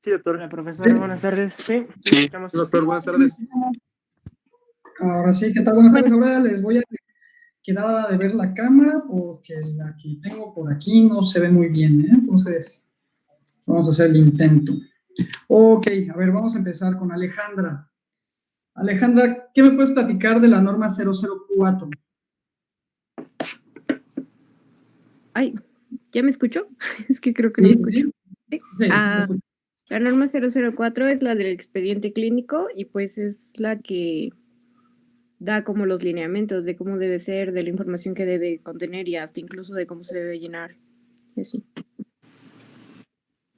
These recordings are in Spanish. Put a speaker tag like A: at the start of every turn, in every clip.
A: Sí, doctor.
B: Hola, profesor, buenas tardes. Sí,
C: Sí,
D: doctor, buenas tardes.
E: Ahora sí, ¿qué tal? Buenas tardes. Ahora les voy a quedar de ver la cámara porque la que tengo por aquí no se ve muy bien, ¿eh? Entonces, vamos a hacer el intento. Ok, a ver, vamos a empezar con Alejandra. Alejandra, ¿qué me puedes platicar de la norma 004?
F: Ay, ¿ya me escucho? Es que creo que no me escucho.
E: Sí,
F: La norma 004 es la del expediente clínico y pues es la que da como los lineamientos de cómo debe ser, de la información que debe contener y hasta incluso de cómo se debe llenar. Y así.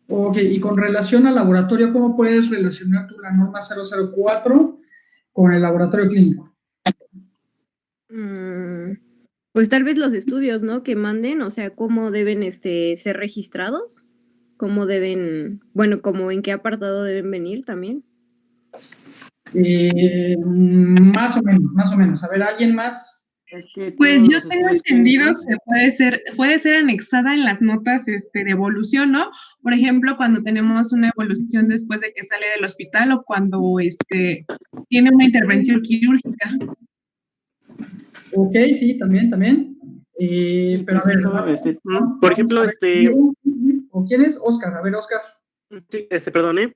E: Ok, y con relación al laboratorio, ¿cómo puedes relacionar tú la norma 004 con el laboratorio clínico?
F: Pues tal vez los estudios, ¿no? Que manden, o sea, cómo deben ser registrados, cómo deben, bueno, como en qué apartado deben venir también.
E: Más o menos. A ver, ¿alguien más?
G: Pues yo tengo entendido que puede ser anexada en las notas de evolución, ¿no? Por ejemplo, cuando tenemos una evolución después de que sale del hospital o cuando tiene una intervención quirúrgica.
E: Ok, sí, también. Pero a ver,
A: por ejemplo,
E: ¿o quién es? Oscar, a ver, Oscar.
A: Sí, perdone.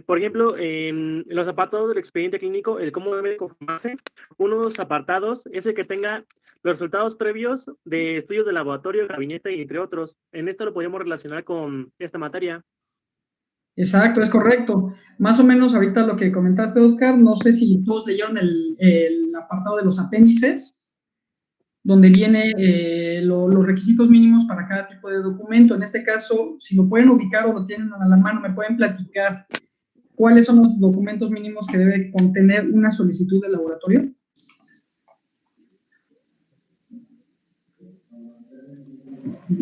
A: Por ejemplo, en los apartados del expediente clínico, el cómo debe conformarse, uno de los apartados es el que tenga los resultados previos de estudios de laboratorio, gabinete, entre otros. En esto lo podemos relacionar con esta materia.
E: Exacto, es correcto. Más o menos ahorita lo que comentaste, Oscar, no sé si todos leyeron el apartado de los apéndices, donde viene los requisitos mínimos para cada tipo de documento. En este caso, si lo pueden ubicar o lo tienen a la mano, me pueden platicar cuáles son los documentos mínimos que debe contener una solicitud de laboratorio.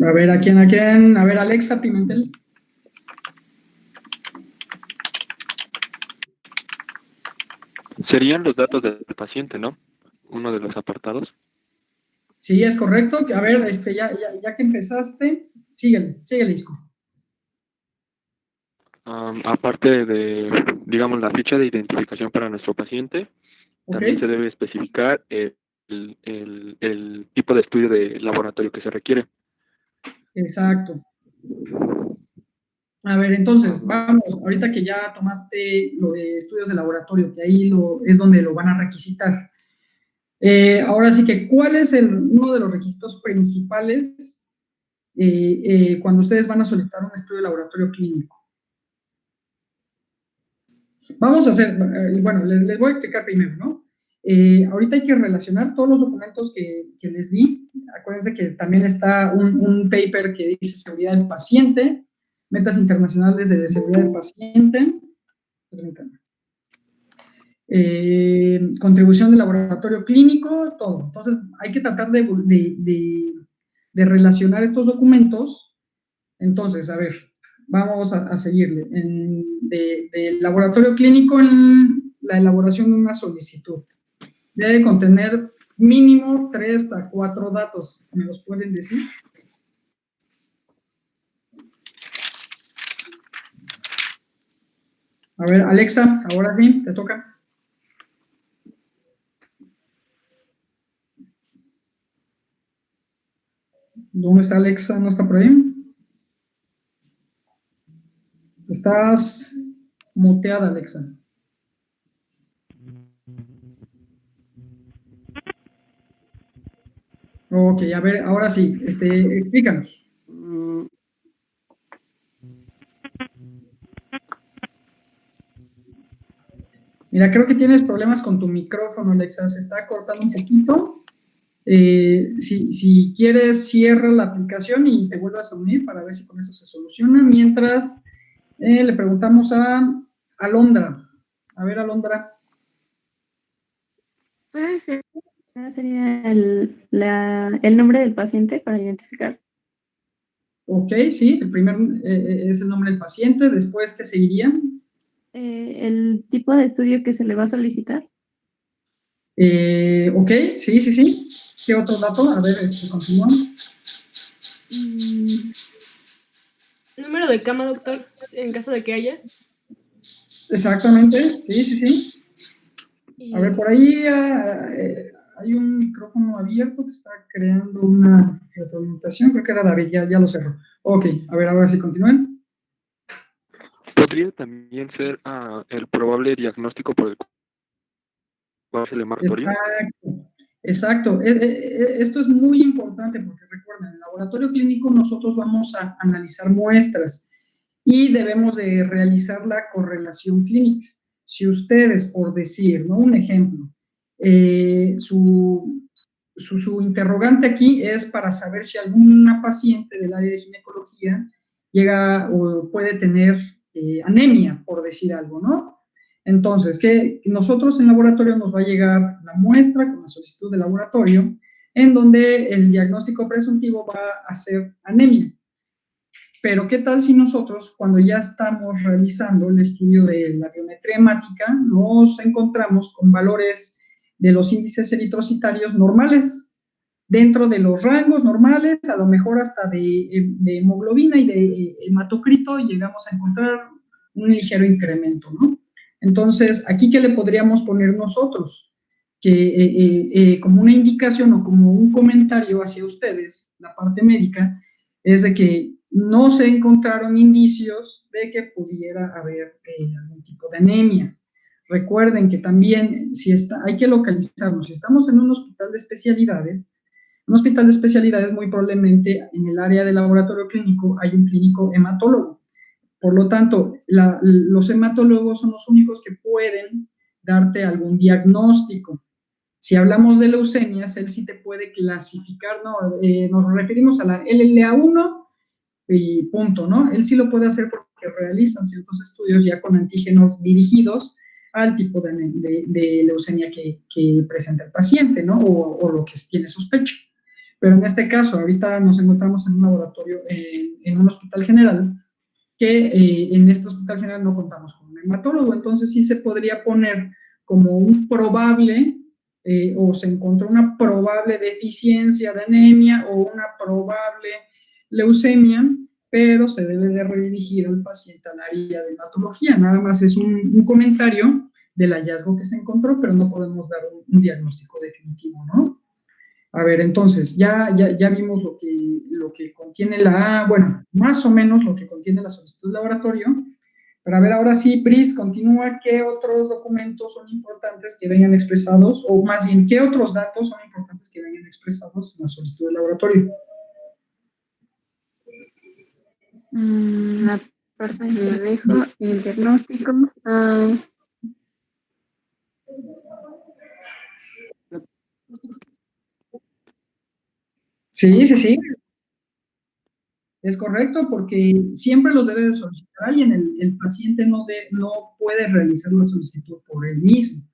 E: A ver, ¿a quién? A ver, Alexa Pimentel.
C: Serían los datos del paciente, ¿no? Uno de los apartados.
E: Sí, es correcto. A ver, ya que empezaste, síguele, Isco.
C: Aparte de, digamos, la ficha de identificación para nuestro paciente, también se debe especificar el tipo de estudio de laboratorio que se requiere.
E: Exacto. A ver, entonces, vamos, ahorita que ya tomaste lo de estudios de laboratorio, que ahí es donde lo van a requisitar. Ahora sí que, ¿cuál es uno de los requisitos principales cuando ustedes van a solicitar un estudio de laboratorio clínico? Vamos a hacer, bueno, les voy a explicar primero, ¿no? Ahorita hay que relacionar todos los documentos que les di. Acuérdense que también está un paper que dice seguridad del paciente, metas internacionales de seguridad del paciente, contribución del laboratorio clínico, todo. Entonces, hay que tratar de relacionar estos documentos. Entonces, a ver, vamos a seguirle. De laboratorio clínico, en la elaboración de una solicitud. Debe contener mínimo 3 a 4 datos. ¿Me los pueden decir? A ver, Alexa, ahora sí, te toca. ¿Dónde está Alexa? ¿No está por ahí? Estás muteada, Alexa. Ok, a ver, ahora sí, explícanos. Mira, creo que tienes problemas con tu micrófono, Alexa, se está cortando un poquito. Si quieres, cierra la aplicación y te vuelvas a unir para ver si con eso se soluciona. Mientras, le preguntamos a Alondra. A ver, Alondra.
H: ¿Puede ser? Sería el nombre del paciente para identificar.
E: Ok, sí, el primer es el nombre del paciente. Después, ¿qué seguiría?
H: El tipo de estudio que se le va a solicitar.
E: Ok, sí. ¿Qué otro dato? A ver, continúa.
D: Número de cama, doctor, en caso de que haya.
E: Exactamente, sí.
D: Y...
E: A ver, por ahí hay un micrófono abierto que está creando una retroalimentación, creo que era David, ya lo cerró. Ok, a ver, ahora sí continúen.
C: ¿Podría también ser el probable diagnóstico por el cual se le maratorio?
E: Exacto. Esto es muy importante porque recuerden, en el laboratorio clínico nosotros vamos a analizar muestras y debemos de realizar la correlación clínica. Si ustedes, por decir, ¿no? Un ejemplo, su interrogante aquí es para saber si alguna paciente del área de ginecología llega o puede tener anemia, por decir algo, ¿no? Entonces, que nosotros en laboratorio nos va a llegar la muestra con la solicitud de laboratorio, en donde el diagnóstico presuntivo va a ser anemia. Pero, ¿qué tal si nosotros, cuando ya estamos realizando el estudio de la biometría hemática, nos encontramos con valores de los índices eritrocitarios normales, dentro de los rangos normales, a lo mejor hasta de hemoglobina y de hematocrito, y llegamos a encontrar un ligero incremento, ¿no? Entonces, ¿aquí qué le podríamos poner nosotros? Que como una indicación o como un comentario hacia ustedes, la parte médica, es de que no se encontraron indicios de que pudiera haber algún tipo de anemia. Recuerden que también hay que localizarnos. Si estamos en un hospital de especialidades, muy probablemente en el área de laboratorio clínico hay un clínico hematólogo. Por lo tanto, los hematólogos son los únicos que pueden darte algún diagnóstico. Si hablamos de leucemias, él sí te puede clasificar, ¿no? Nos referimos a la LLA1 y punto, ¿no? Él sí lo puede hacer porque realizan ciertos estudios ya con antígenos dirigidos al tipo de leucemia que presenta el paciente, ¿no? O lo que tiene sospecha. Pero en este caso, ahorita nos encontramos en un laboratorio, en un hospital general, que en este hospital general no contamos con un hematólogo, entonces sí se podría poner como un probable, o se encontró una probable deficiencia de anemia o una probable leucemia, pero se debe de redirigir al paciente al área de hematología. Nada más es un comentario del hallazgo que se encontró, pero no podemos dar un diagnóstico definitivo, ¿no? A ver, entonces, ya vimos lo que contiene bueno, más o menos lo que contiene la solicitud de laboratorio. Pero a ver, ahora sí, Pris, continúa. ¿Qué otros documentos son importantes que vengan expresados? O más bien, ¿qué otros datos son importantes que vengan expresados en la solicitud de laboratorio?
H: La parte de manejo, el diagnóstico.
E: Sí. Es correcto, porque siempre los debe de solicitar y el paciente no puede realizar la solicitud por él mismo.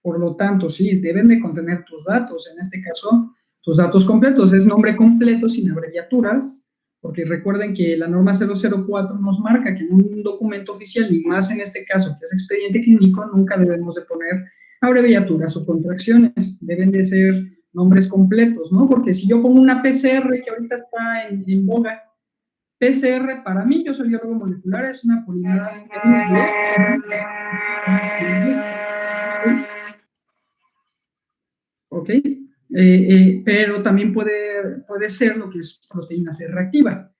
E: Por lo tanto, sí, deben de contener tus datos, en este caso, tus datos completos, es nombre completo sin abreviaturas, porque recuerden que la norma 004 nos marca que en un documento oficial, y más en este caso, que es expediente clínico, nunca debemos de poner abreviaturas o contracciones, deben de ser nombres completos, ¿no? Porque si yo pongo una PCR, que ahorita está en boga, PCR, para mí, yo soy biólogo molecular, es una polimerasa. ¿Ok? Pero también puede ser lo que es proteína C reactiva.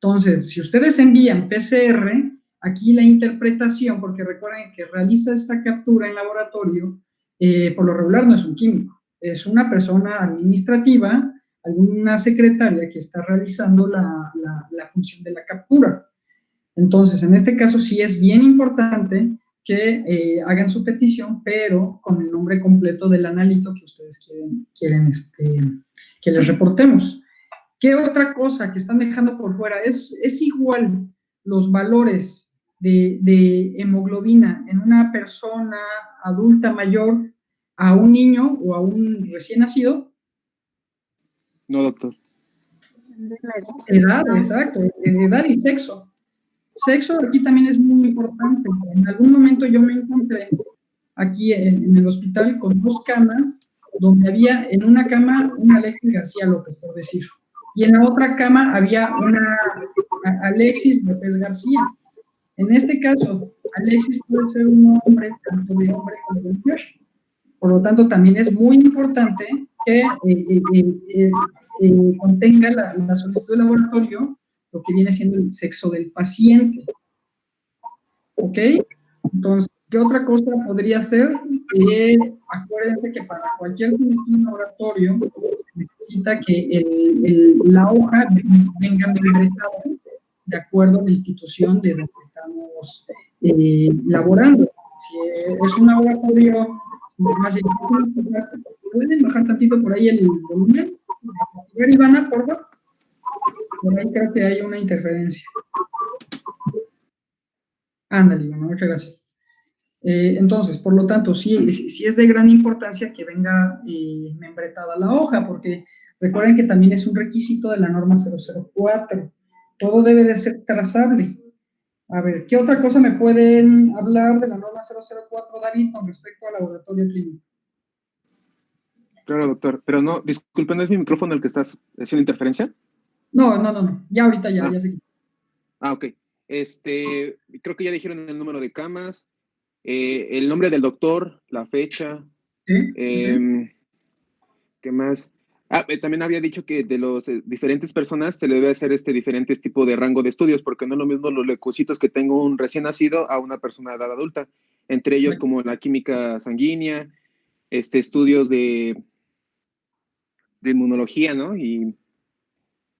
E: Entonces, si ustedes envían PCR, aquí la interpretación, porque recuerden que realiza esta captura en laboratorio, por lo regular no es un químico, es una persona administrativa, alguna secretaria que está realizando la función de la captura. Entonces, en este caso sí es bien importante que hagan su petición, pero con el nombre completo del analito que ustedes quieren que les reportemos. ¿Qué otra cosa que están dejando por fuera? Es igual los valores de hemoglobina en una persona adulta mayor a un niño o a un recién nacido.
I: No, doctor.
E: Edad, exacto, edad y sexo. Sexo aquí también es muy importante. En algún momento yo me encontré aquí en el hospital con 2 camas, donde había en una cama una Alexis García López, por decir, y en la otra cama había una Alexis López García. En este caso, Alexis puede ser un hombre, tanto de hombre como de mujer. Por lo tanto, también es muy importante que contenga la solicitud de laboratorio lo que viene siendo el sexo del paciente. ¿Ok? Entonces, ¿qué otra cosa podría ser? Acuérdense que para cualquier solicitud de laboratorio se necesita que la hoja venga membretada de acuerdo a la institución de donde estamos laborando. Si es un laboratorio, ¿pueden bajar tantito por ahí el volumen? Ivana, por favor. Por ahí creo que hay una interferencia. Ándale, Ivana, muchas gracias. Entonces, por lo tanto, sí es de gran importancia que venga membretada la hoja, porque recuerden que también es un requisito de la norma 004. Todo debe de ser trazable. A ver, ¿qué otra cosa me pueden hablar de la norma 004, David, con respecto al laboratorio clínico?
I: Claro, doctor, pero no, disculpe, ¿no es mi micrófono el que está haciendo interferencia?
E: No, ya ahorita ya sé.
I: Ok. Creo que ya dijeron el número de camas, el nombre del doctor, la fecha.
E: ¿Sí?
I: ¿Qué más? También había dicho que de los diferentes personas se le debe hacer diferentes tipos de rango de estudios, porque no es lo mismo los leucocitos que tengo un recién nacido a una persona de edad adulta, entre ellos como la química sanguínea, estudios de inmunología, ¿no? Y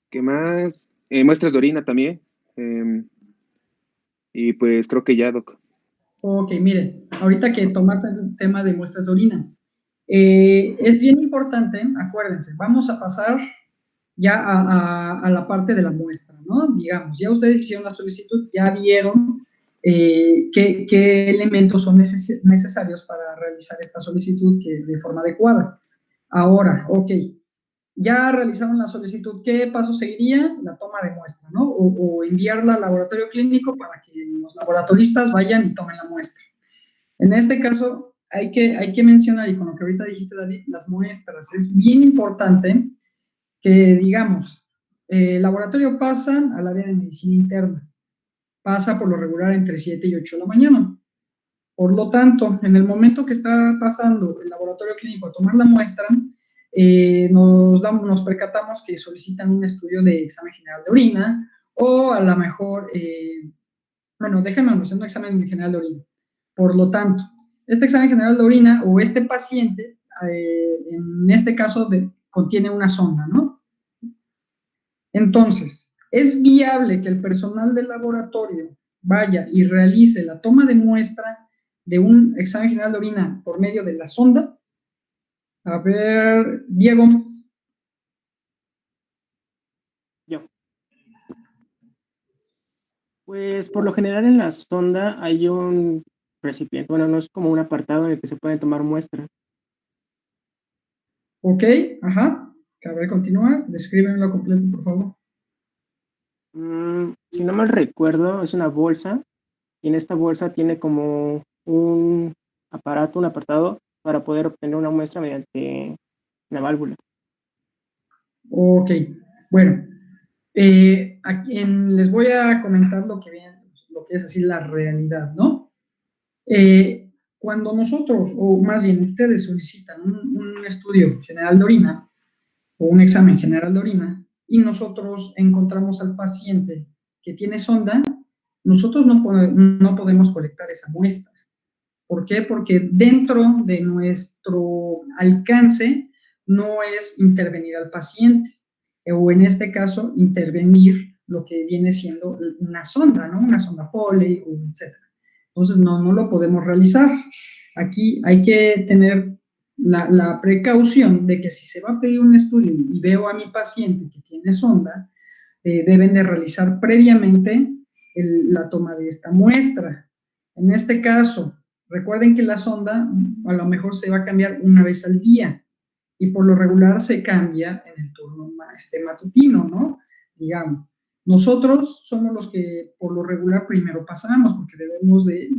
I: ¿qué más? Muestras de orina también. Y pues creo que ya, doc.
E: Ok, mire, ahorita que tomaste el tema de muestras de orina, es bien importante, acuérdense, vamos a pasar ya a la parte de la muestra, ¿no? Digamos, ya ustedes hicieron la solicitud, ya vieron qué elementos son necesarios para realizar esta solicitud de forma adecuada. Ahora, ok, ya realizaron la solicitud, ¿qué paso seguiría? La toma de muestra, ¿no? O enviarla al laboratorio clínico para que los laboratoristas vayan y tomen la muestra. En este caso, hay que mencionar, y con lo que ahorita dijiste, David, las muestras. Es bien importante que, digamos, el laboratorio pasa al área de medicina interna. Pasa por lo regular entre 7 y 8 de la mañana. Por lo tanto, en el momento que está pasando el laboratorio clínico a tomar la muestra, nos percatamos que solicitan un estudio de examen general de orina, o a lo mejor, déjenme hacer un examen general de orina. Por lo tanto, este examen general de orina o este paciente, en este caso, contiene una sonda, ¿no? Entonces, ¿es viable que el personal del laboratorio vaya y realice la toma de muestra de un examen general de orina por medio de la sonda? A ver, Diego.
B: Yo. Pues por lo general en la sonda hay un recipiente, bueno, no es como un apartado en el que se pueden tomar muestras.
E: Ok, ajá. A ver, continúa. Descríbemelo completo, por favor.
B: Si no mal recuerdo, es una bolsa, y en esta bolsa tiene como un aparato, un apartado, para poder obtener una muestra mediante una válvula.
E: Ok, bueno. Les voy a comentar lo que es así la realidad, ¿no? Cuando nosotros, o más bien ustedes solicitan un estudio general de orina, o un examen general de orina, y nosotros encontramos al paciente que tiene sonda, nosotros no podemos colectar esa muestra. ¿Por qué? Porque dentro de nuestro alcance no es intervenir al paciente, o en este caso, intervenir lo que viene siendo una sonda, ¿no? Una sonda Foley, etc. Entonces, no lo podemos realizar. Aquí hay que tener la precaución de que si se va a pedir un estudio y veo a mi paciente que tiene sonda, deben de realizar previamente la toma de esta muestra. En este caso, recuerden que la sonda a lo mejor se va a cambiar una vez al día, y por lo regular se cambia en el turno matutino, ¿no? Digamos. Nosotros somos los que por lo regular primero pasamos, porque debemos de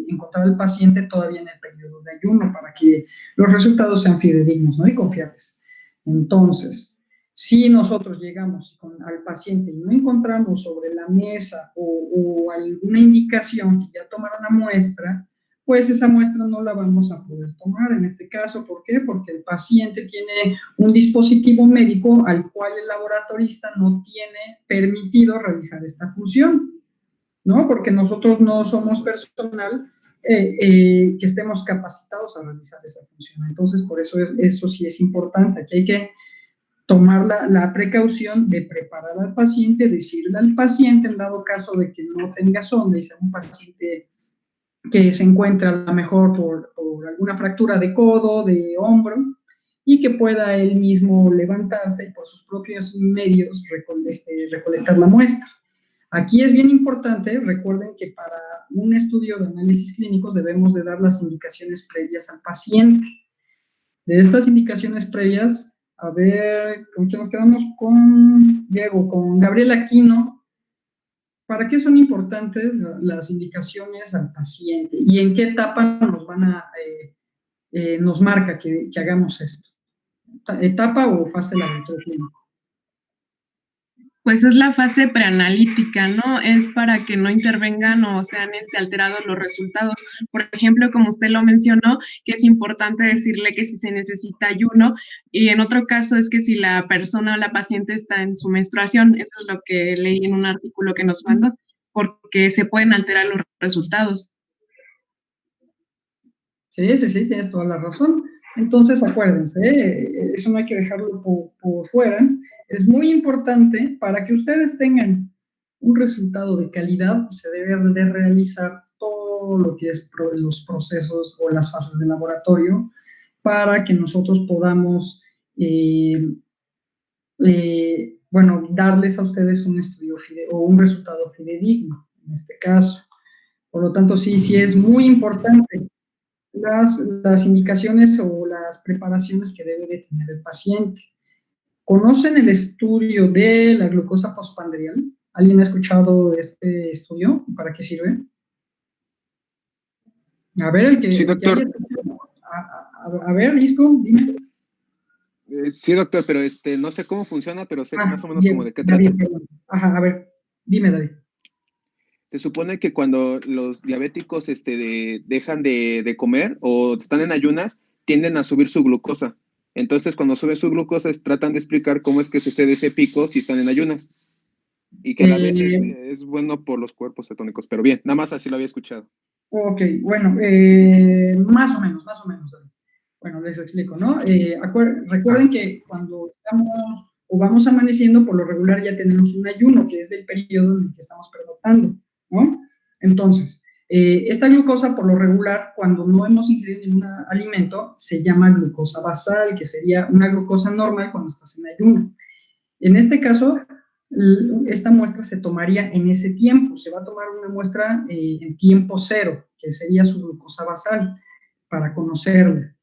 E: encontrar al paciente todavía en el periodo de ayuno para que los resultados sean fidedignos, ¿no? Y confiables. Entonces, Si nosotros llegamos al paciente y no encontramos sobre la mesa o alguna indicación que ya tomaron la muestra, pues esa muestra no la vamos a poder tomar en este caso. ¿Por qué? Porque el paciente tiene un dispositivo médico al cual el laboratorista no tiene permitido realizar esta función, ¿no? Porque nosotros no somos personal que estemos capacitados a realizar esa función. Entonces, por eso eso sí es importante. Aquí hay que tomar la precaución de preparar al paciente, decirle al paciente, en dado caso de que no tenga sonda y sea un paciente que se encuentra a lo mejor por alguna fractura de codo, de hombro, y que pueda él mismo levantarse y por sus propios medios recolectar la muestra. Aquí es bien importante, recuerden que para un estudio de análisis clínicos debemos de dar las indicaciones previas al paciente. De estas indicaciones previas, a ver, ¿con quién nos quedamos? Con Diego, con Gabriel Aquino. ¿Para qué son importantes las indicaciones al paciente? ¿Y en qué etapa nos marca que hagamos esto? ¿Etapa o fase laboratorio clínico?
G: Pues es la fase preanalítica, ¿no? Es para que no intervengan o sean alterados los resultados. Por ejemplo, como usted lo mencionó, que es importante decirle que si se necesita ayuno, y en otro caso es que si la persona o la paciente está en su menstruación, eso es lo que leí en un artículo que nos mandó, porque se pueden alterar los resultados.
E: Sí, tienes toda la razón. Entonces, acuérdense, eso no hay que dejarlo por fuera. Es muy importante para que ustedes tengan un resultado de calidad, se debe de realizar todo lo que es los procesos o las fases de laboratorio para que nosotros podamos, darles a ustedes un estudio o un resultado fidedigno, en este caso. Por lo tanto, sí es muy importante las indicaciones o las preparaciones que debe de tener el paciente. ¿Conocen el estudio de la glucosa postprandial? ¿Alguien ha escuchado este estudio? ¿Para qué sirve? A ver, el que...
I: Sí, doctor.
E: A ver, Isco, dime.
I: Sí, doctor, pero no sé cómo funciona, pero sé más o menos
E: bien,
I: como de qué
E: David,
I: trata.
E: a ver, dime, David.
I: Se supone que cuando los diabéticos dejan de comer o están en ayunas, tienden a subir su glucosa. Entonces, cuando sube su glucosa, tratan de explicar cómo es que sucede ese pico si están en ayunas. Y que a la vez es bueno por los cuerpos cetónicos. Pero bien, nada más así lo había escuchado.
E: Ok, bueno, más o menos. Bueno, les explico, ¿no? Recuerden que cuando estamos o vamos amaneciendo, por lo regular ya tenemos un ayuno, que es del periodo en el que estamos pernoctando, ¿no? Entonces, esta glucosa, por lo regular, cuando no hemos ingerido ningún alimento, se llama glucosa basal, que sería una glucosa normal cuando estás en ayuno. En este caso, esta muestra se tomaría en ese tiempo, se va a tomar una muestra en tiempo cero, que sería su glucosa basal, para conocerla.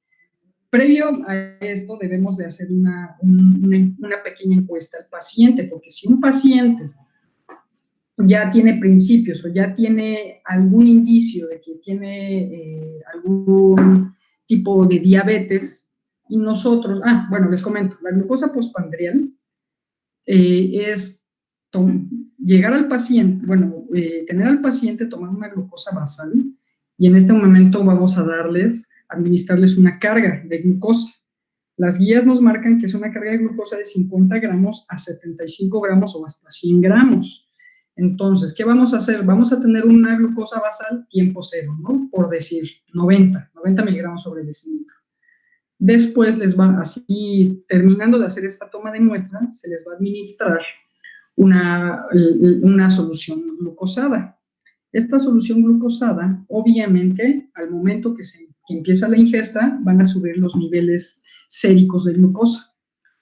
E: Previo a esto debemos de hacer una pequeña encuesta al paciente, porque si un paciente ya tiene principios o ya tiene algún indicio de que tiene algún tipo de diabetes, y nosotros, les comento, la glucosa postprandial es llegar al paciente, tener al paciente tomar una glucosa basal, y en este momento vamos a administrarles una carga de glucosa. Las guías nos marcan que es una carga de glucosa de 50 gramos a 75 gramos o hasta 100 gramos. Entonces, ¿qué vamos a hacer? Vamos a tener una glucosa basal tiempo cero, ¿no? Por decir, 90 miligramos sobre decilitro. Después así, terminando de hacer esta toma de muestra, se les va a administrar una solución glucosada. Esta solución glucosada, obviamente, al momento que empieza la ingesta, van a subir los niveles séricos de glucosa.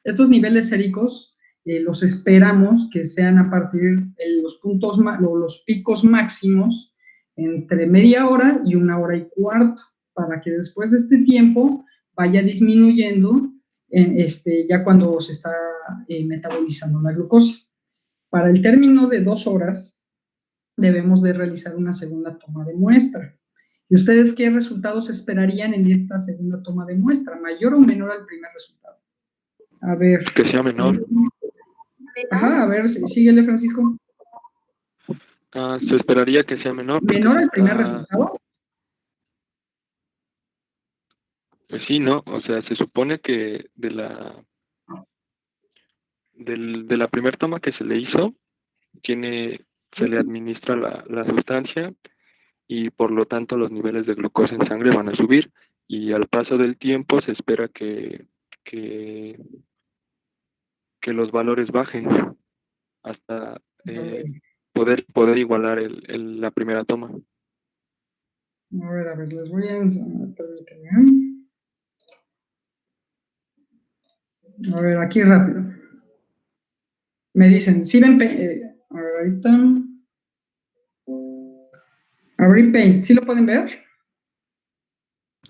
E: Estos niveles séricos los esperamos que sean a partir de los picos máximos entre media hora y 1 hora y cuarto, para que después de este tiempo vaya disminuyendo ya cuando se está metabolizando la glucosa. Para el término de 2 horas, debemos de realizar una segunda toma de muestra. ¿Y ustedes qué resultados esperarían en esta segunda toma de muestra? ¿Mayor o menor al primer resultado? A ver.
C: Que sea menor.
E: Ajá, a ver, síguele, Francisco.
C: Se esperaría que sea menor.
E: ¿Menor al primer resultado?
C: Pues sí, ¿no? O sea, se supone que de la primera toma que se le hizo, se le administra la sustancia y por lo tanto los niveles de glucosa en sangre van a subir y al paso del tiempo se espera que los valores bajen hasta poder igualar la primera toma.
E: A ver, les voy a enseñar. Permítanme. A ver, aquí rápido. Me dicen, ¿sí ven? A ver, ahorita. Abrir Paint, ¿sí lo pueden ver?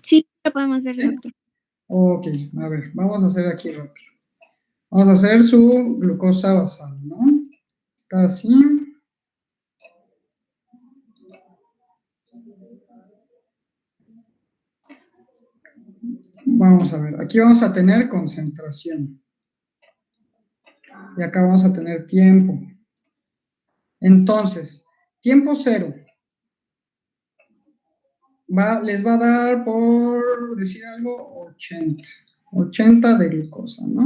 F: Sí, lo podemos ver, doctor.
E: Ok, a ver, vamos a hacer aquí rápido. Vamos a hacer su glucosa basal, ¿no? Está así. Vamos a ver, aquí vamos a tener concentración. Y acá vamos a tener tiempo. Entonces, tiempo cero. Les va a dar, por decir algo, 80. 80 de glucosa, ¿no?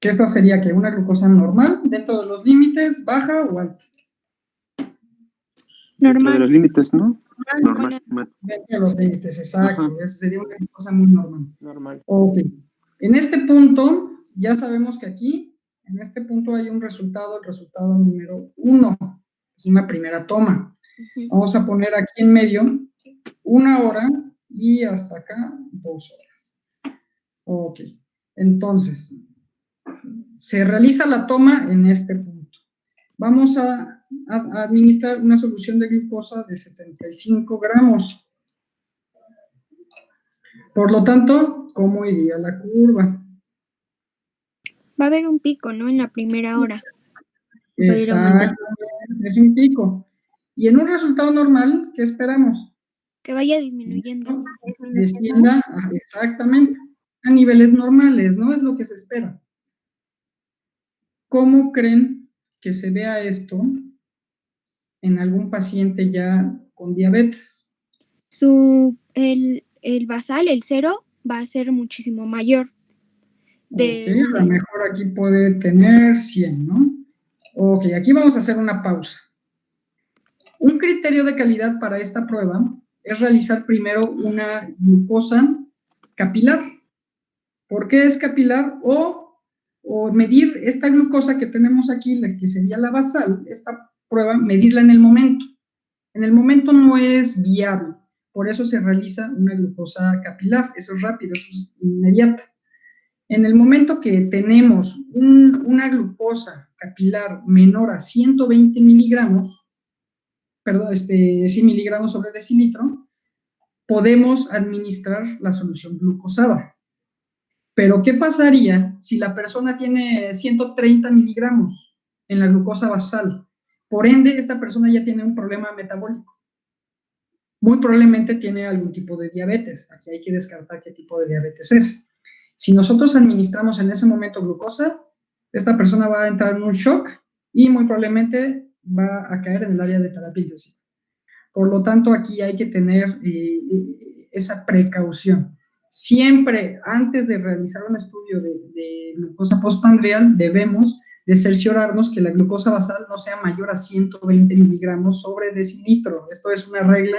E: Que esta sería que una glucosa normal, dentro de los límites, baja o alta.
I: Dentro de los límites, ¿no? Normal.
E: Dentro de los límites, exacto. Esa sería una glucosa muy normal.
B: Normal.
E: Ok. En este punto, ya sabemos que aquí, en este punto hay un resultado, el resultado número 1. Es una primera toma. Vamos a poner aquí en medio 1 hora y hasta acá 2 horas. Ok. Entonces, se realiza la toma en este punto. Vamos a administrar una solución de glucosa de 75 gramos. Por lo tanto, ¿cómo iría la curva?
F: Va a haber un pico, ¿no? En la primera hora.
E: Exacto, es un pico. Y en un resultado normal, ¿qué esperamos?
F: Que vaya disminuyendo.
E: Descienda, exactamente, a niveles normales, ¿no? Es lo que se espera. ¿Cómo creen que se vea esto en algún paciente ya con diabetes?
F: El basal, el cero, va a ser muchísimo mayor.
E: Ok, a lo mejor aquí puede tener 100, ¿no? Ok, aquí vamos a hacer una pausa. Un criterio de calidad para esta prueba es realizar primero una glucosa capilar. ¿Por qué es capilar? O medir esta glucosa que tenemos aquí, la que sería la basal, esta prueba, medirla en el momento. En el momento no es viable, por eso se realiza una glucosa capilar, eso es rápido, eso es inmediato. En el momento que tenemos una glucosa capilar menor a 120 miligramos, perdón, 100 miligramos sobre decilitro, podemos administrar la solución glucosada. Pero, ¿qué pasaría si la persona tiene 130 miligramos en la glucosa basal? Por ende, esta persona ya tiene un problema metabólico. Muy probablemente tiene algún tipo de diabetes. Aquí hay que descartar qué tipo de diabetes es. Si nosotros administramos en ese momento glucosa, esta persona va a entrar en un shock y muy probablemente va a caer en el área de terapia intensiva. Por lo tanto, aquí hay que tener esa precaución. Siempre, antes de realizar un estudio de glucosa postprandial, debemos de cerciorarnos que la glucosa basal no sea mayor a 120 miligramos sobre decilitro. Esto es una regla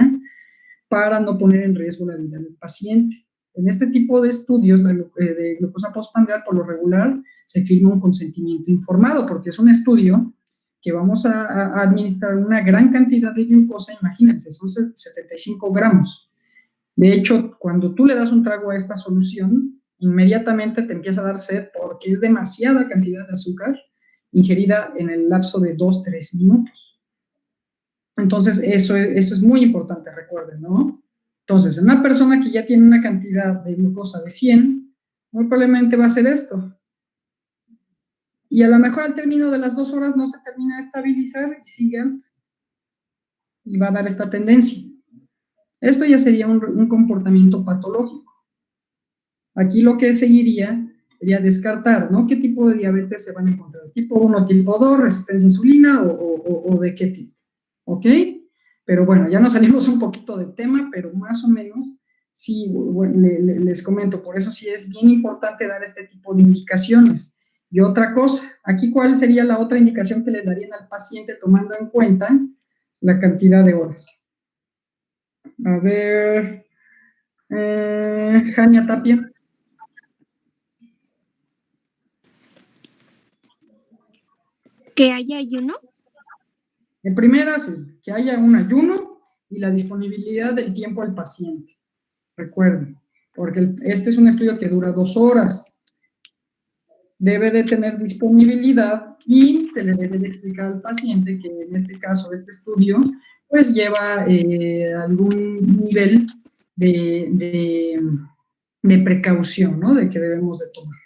E: para no poner en riesgo la vida del paciente. En este tipo de estudios de glucosa postprandial, por lo regular, se firma un consentimiento informado, porque es un estudio que vamos a administrar una gran cantidad de glucosa, imagínense, son 75 gramos. De hecho, cuando tú le das un trago a esta solución, inmediatamente te empieza a dar sed porque es demasiada cantidad de azúcar ingerida en el lapso de 2-3 minutos. Entonces, eso es muy importante, recuerden, ¿no? Entonces, una persona que ya tiene una cantidad de glucosa de 100, muy probablemente va a hacer esto. Y a lo mejor al término de las 2 horas no se termina de estabilizar y sigue y va a dar esta tendencia. Esto ya sería un comportamiento patológico. Aquí lo que seguiría sería descartar, ¿no? ¿Qué tipo de diabetes se van a encontrar? ¿Tipo 1, tipo 2, resistencia a insulina o de qué tipo? ¿Ok? Pero bueno, ya nos salimos un poquito del tema, pero más o menos, sí, bueno, les comento, por eso sí es bien importante dar este tipo de indicaciones. Y otra cosa, aquí, ¿cuál sería la otra indicación que le darían al paciente tomando en cuenta la cantidad de horas? A ver, Jania Tapia.
F: ¿Que haya ayuno?
E: En primera, sí, que haya un ayuno y la disponibilidad del tiempo al paciente. Recuerden, porque este es un estudio que dura 2 horas. Debe de tener disponibilidad y se le debe de explicar al paciente que en este caso, este estudio, pues lleva algún nivel de precaución, ¿no? De que debemos de tomar.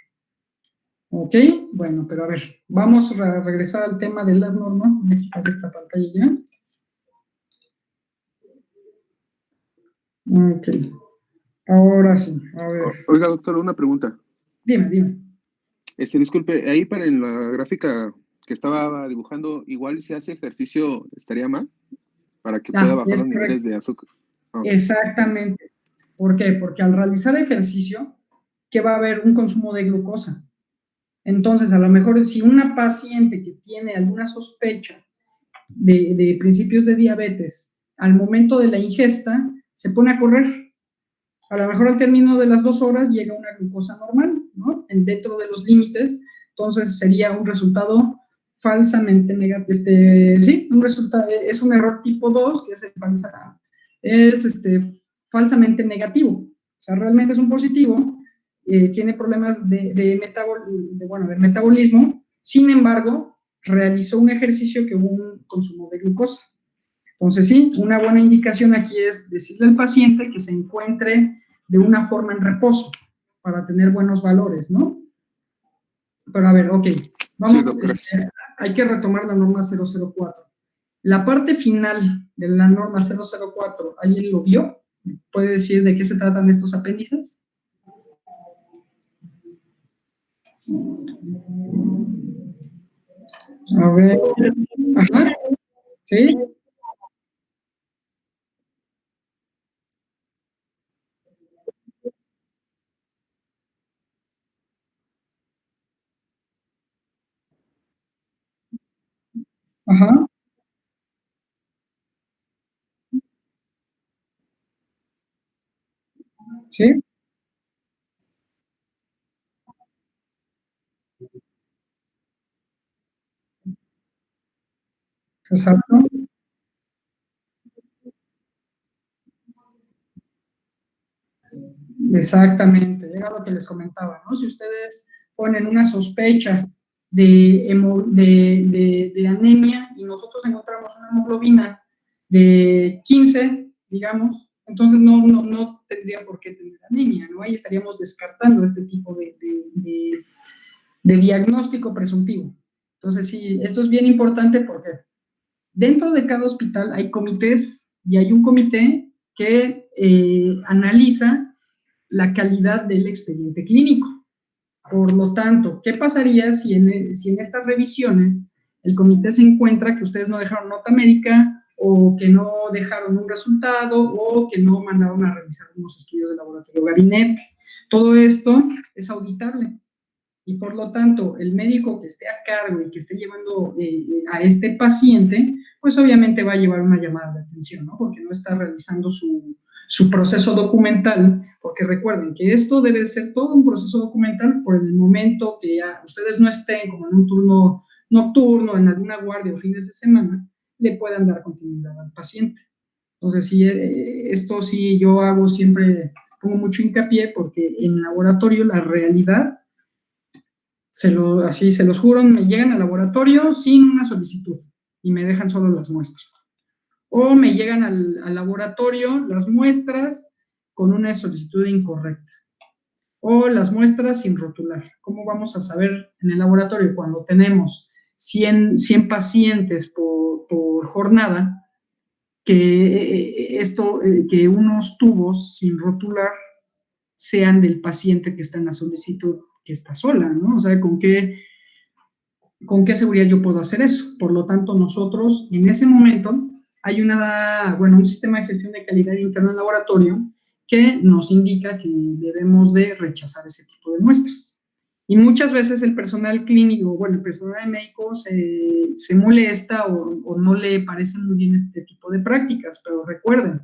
E: ¿Ok? Bueno, pero a ver, vamos a regresar al tema de las normas. Voy a quitar esta pantalla ya. Ok. Ahora sí, a ver.
I: Oiga, doctor, una pregunta.
E: Dime.
I: Disculpe, ahí para en la gráfica que estaba dibujando, igual si hace ejercicio, ¿estaría mal? Para que pueda bajar los niveles de azúcar. Oh.
E: Exactamente. ¿Por qué? Porque al realizar ejercicio, ¿qué va a haber? Un consumo de glucosa. Entonces, a lo mejor si una paciente que tiene alguna sospecha de principios de diabetes, al momento de la ingesta, se pone a correr. A lo mejor al término de las 2 horas llega una glucosa normal, ¿no? Dentro de los límites, entonces sería un resultado falsamente negativo. Sí, un resultado, es un error tipo 2, que es falsamente negativo. O sea, realmente es un positivo, tiene problemas del metabolismo, sin embargo, realizó un ejercicio que hubo un consumo de glucosa. Entonces, sí, una buena indicación aquí es decirle al paciente que se encuentre de una forma en reposo para tener buenos valores, ¿no? Pero a ver, ok, vamos,
I: Sí,
E: hay que retomar la norma 004. La parte final de la norma 004, ¿alguien lo vio? ¿Puede decir de qué se tratan estos apéndices? A ver, ajá, ¿sí? Ajá, ¿sí? Exacto. Exactamente, era lo que les comentaba, ¿no? Si ustedes ponen una sospecha de anemia y nosotros encontramos una hemoglobina de 15, digamos, entonces no tendría por qué tener anemia, ¿no? Ahí estaríamos descartando este tipo de diagnóstico presuntivo. Entonces, sí, esto es bien importante porque dentro de cada hospital hay comités y hay un comité que analiza la calidad del expediente clínico. Por lo tanto, ¿qué pasaría si en estas revisiones el comité se encuentra que ustedes no dejaron nota médica o que no dejaron un resultado o que no mandaron a revisar unos estudios de laboratorio gabinete? Todo esto es auditable y por lo tanto el médico que esté a cargo y que esté llevando a este paciente, pues obviamente va a llevar una llamada de atención, ¿no? Porque no está realizando su proceso documental, porque recuerden que esto debe ser todo un proceso documental por el momento que ya ustedes no estén como en un turno nocturno, en alguna guardia o fines de semana, le puedan dar continuidad al paciente. Entonces, sí, esto sí yo hago siempre, pongo mucho hincapié porque en laboratorio la realidad, así se los juro, me llegan al laboratorio sin una solicitud y me dejan solo las muestras. O me llegan al laboratorio las muestras con una solicitud incorrecta. O las muestras sin rotular. ¿Cómo vamos a saber en el laboratorio cuando tenemos 100 pacientes por jornada que unos tubos sin rotular sean del paciente que está en la solicitud que está sola, ¿no? O sea, ¿con qué seguridad yo puedo hacer eso? Por lo tanto, nosotros, en ese momento, hay un sistema de gestión de calidad interna en laboratorio que nos indica que debemos de rechazar ese tipo de muestras. Y muchas veces el personal clínico, el personal médico se molesta o no le parece muy bien este tipo de prácticas, pero recuerden,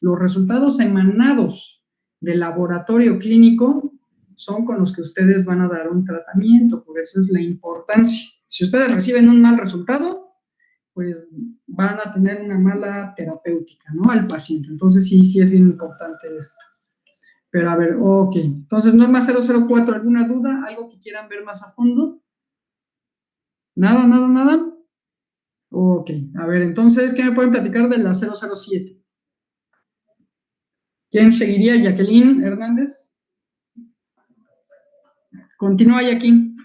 E: los resultados emanados del laboratorio clínico son con los que ustedes van a dar un tratamiento, por eso es la importancia. Si ustedes reciben un mal resultado, pues van a tener una mala terapéutica, ¿no? Al paciente. Entonces, sí es bien importante esto. Pero a ver, ok. Entonces, norma 004, ¿alguna duda? ¿Algo que quieran ver más a fondo? ¿Nada? Ok. A ver, entonces, ¿qué me pueden platicar de la 007? ¿Quién seguiría? ¿Jacqueline Hernández? Continúa, Jacqueline.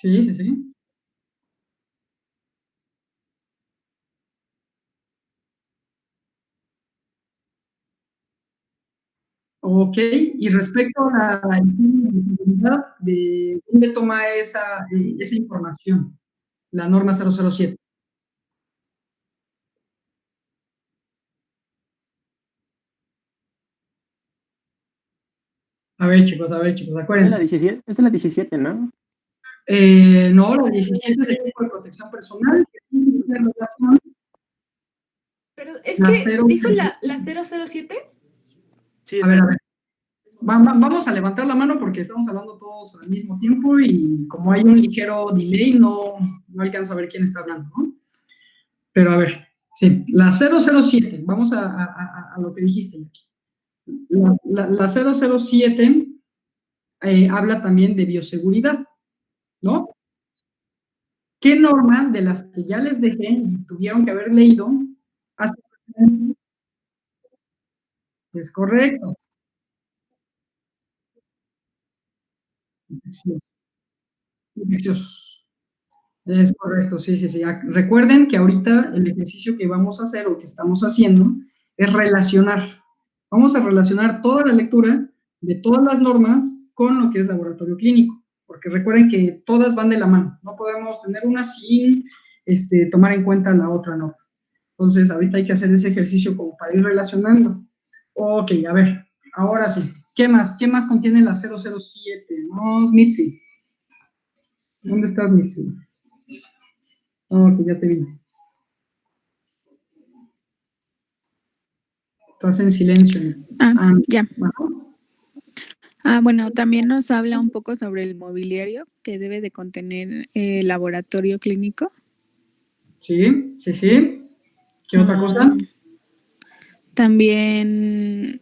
E: Sí. Ok, y respecto a la disponibilidad, ¿de dónde toma esa información? La norma 007. A ver, chicos, acuérdense.
B: Esa es la 17, ¿no?
E: No, la 17 es de equipo de protección personal, que sí tiene relación.
D: Pero es que dijo la 007.
A: Sí,
E: a ver. Vamos a levantar la mano porque estamos hablando todos al mismo tiempo y como hay un ligero delay, no alcanzo a ver quién está hablando, ¿no? Pero a ver, sí, la 007, vamos a lo que dijiste, Jackie. La 007 habla también de bioseguridad, ¿no? ¿Qué norma de las que ya les dejé y tuvieron que haber leído hace? Es correcto. Infecciosos. Es correcto, sí. Recuerden que ahorita el ejercicio que vamos a hacer o que estamos haciendo es relacionar. Vamos a relacionar toda la lectura de todas las normas con lo que es laboratorio clínico, porque recuerden que todas van de la mano. No podemos tener una sin tomar en cuenta la otra norma. Entonces, ahorita hay que hacer ese ejercicio como para ir relacionando. Ok, a ver, ahora sí. ¿Qué más? ¿Qué más contiene la 007? Vamos, Mitzi. ¿Dónde estás, Mitzi? Ok, ya te vi. Estás en silencio.
J: Ya.
E: Bueno.
J: Bueno, también nos habla un poco sobre el mobiliario que debe de contener el laboratorio clínico.
E: Sí. ¿Qué otra cosa?
J: También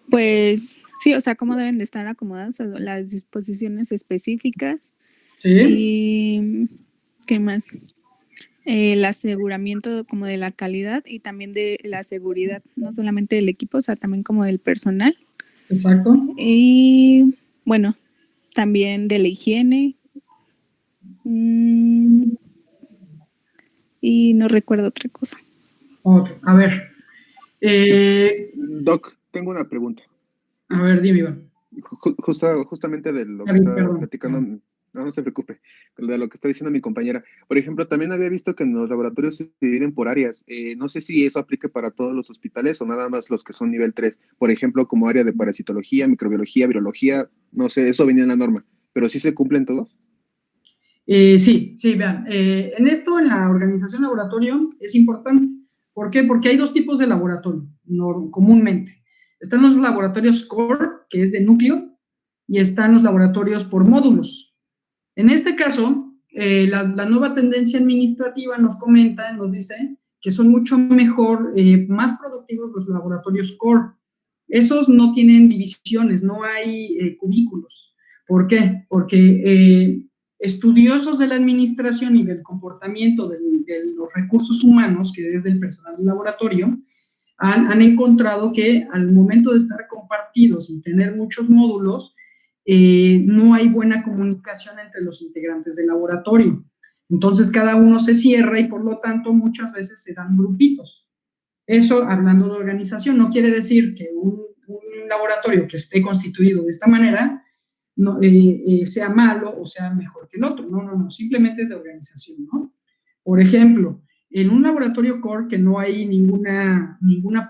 J: pues sí, o sea, cómo deben de estar acomodadas las disposiciones específicas.
E: Sí.
J: Y ¿qué más? El aseguramiento como de la calidad y también de la seguridad, no solamente del equipo, o sea, también como del personal.
E: Exacto.
J: Y bueno, también de la higiene. Y no recuerdo otra cosa.
E: Ok, a ver.
I: Doc, tengo una pregunta.
E: A ver, dime, Iván.
I: Justamente de lo que estaba platicando, no se preocupe, de lo que está diciendo mi compañera. Por ejemplo, también había visto que en los laboratorios se dividen por áreas. No sé si eso aplique para todos los hospitales o nada más los que son nivel 3. Por ejemplo, como área de parasitología, microbiología, virología, no sé, eso venía en la norma. ¿Pero sí se cumplen todos?
E: Sí, vean. En esto, en la organización laboratorio, es importante. ¿Por qué? Porque hay dos tipos de laboratorio, comúnmente. Están los laboratorios core, que es de núcleo, y están los laboratorios por módulos. En este caso, la nueva tendencia administrativa nos comenta, nos dice que son mucho mejor, más productivos los laboratorios core. Esos no tienen divisiones, no hay cubículos. ¿Por qué? Porque estudiosos de la administración y del comportamiento de los recursos humanos, que es del personal del laboratorio, han encontrado que al momento de estar compartidos y tener muchos módulos, no hay buena comunicación entre los integrantes del laboratorio. Entonces, cada uno se cierra y, por lo tanto, muchas veces se dan grupitos. Eso, hablando de organización, no quiere decir que un laboratorio que esté constituido de esta manera no, sea malo o sea mejor que el otro. No, simplemente es de organización, ¿no? Por ejemplo, en un laboratorio core que no hay ninguna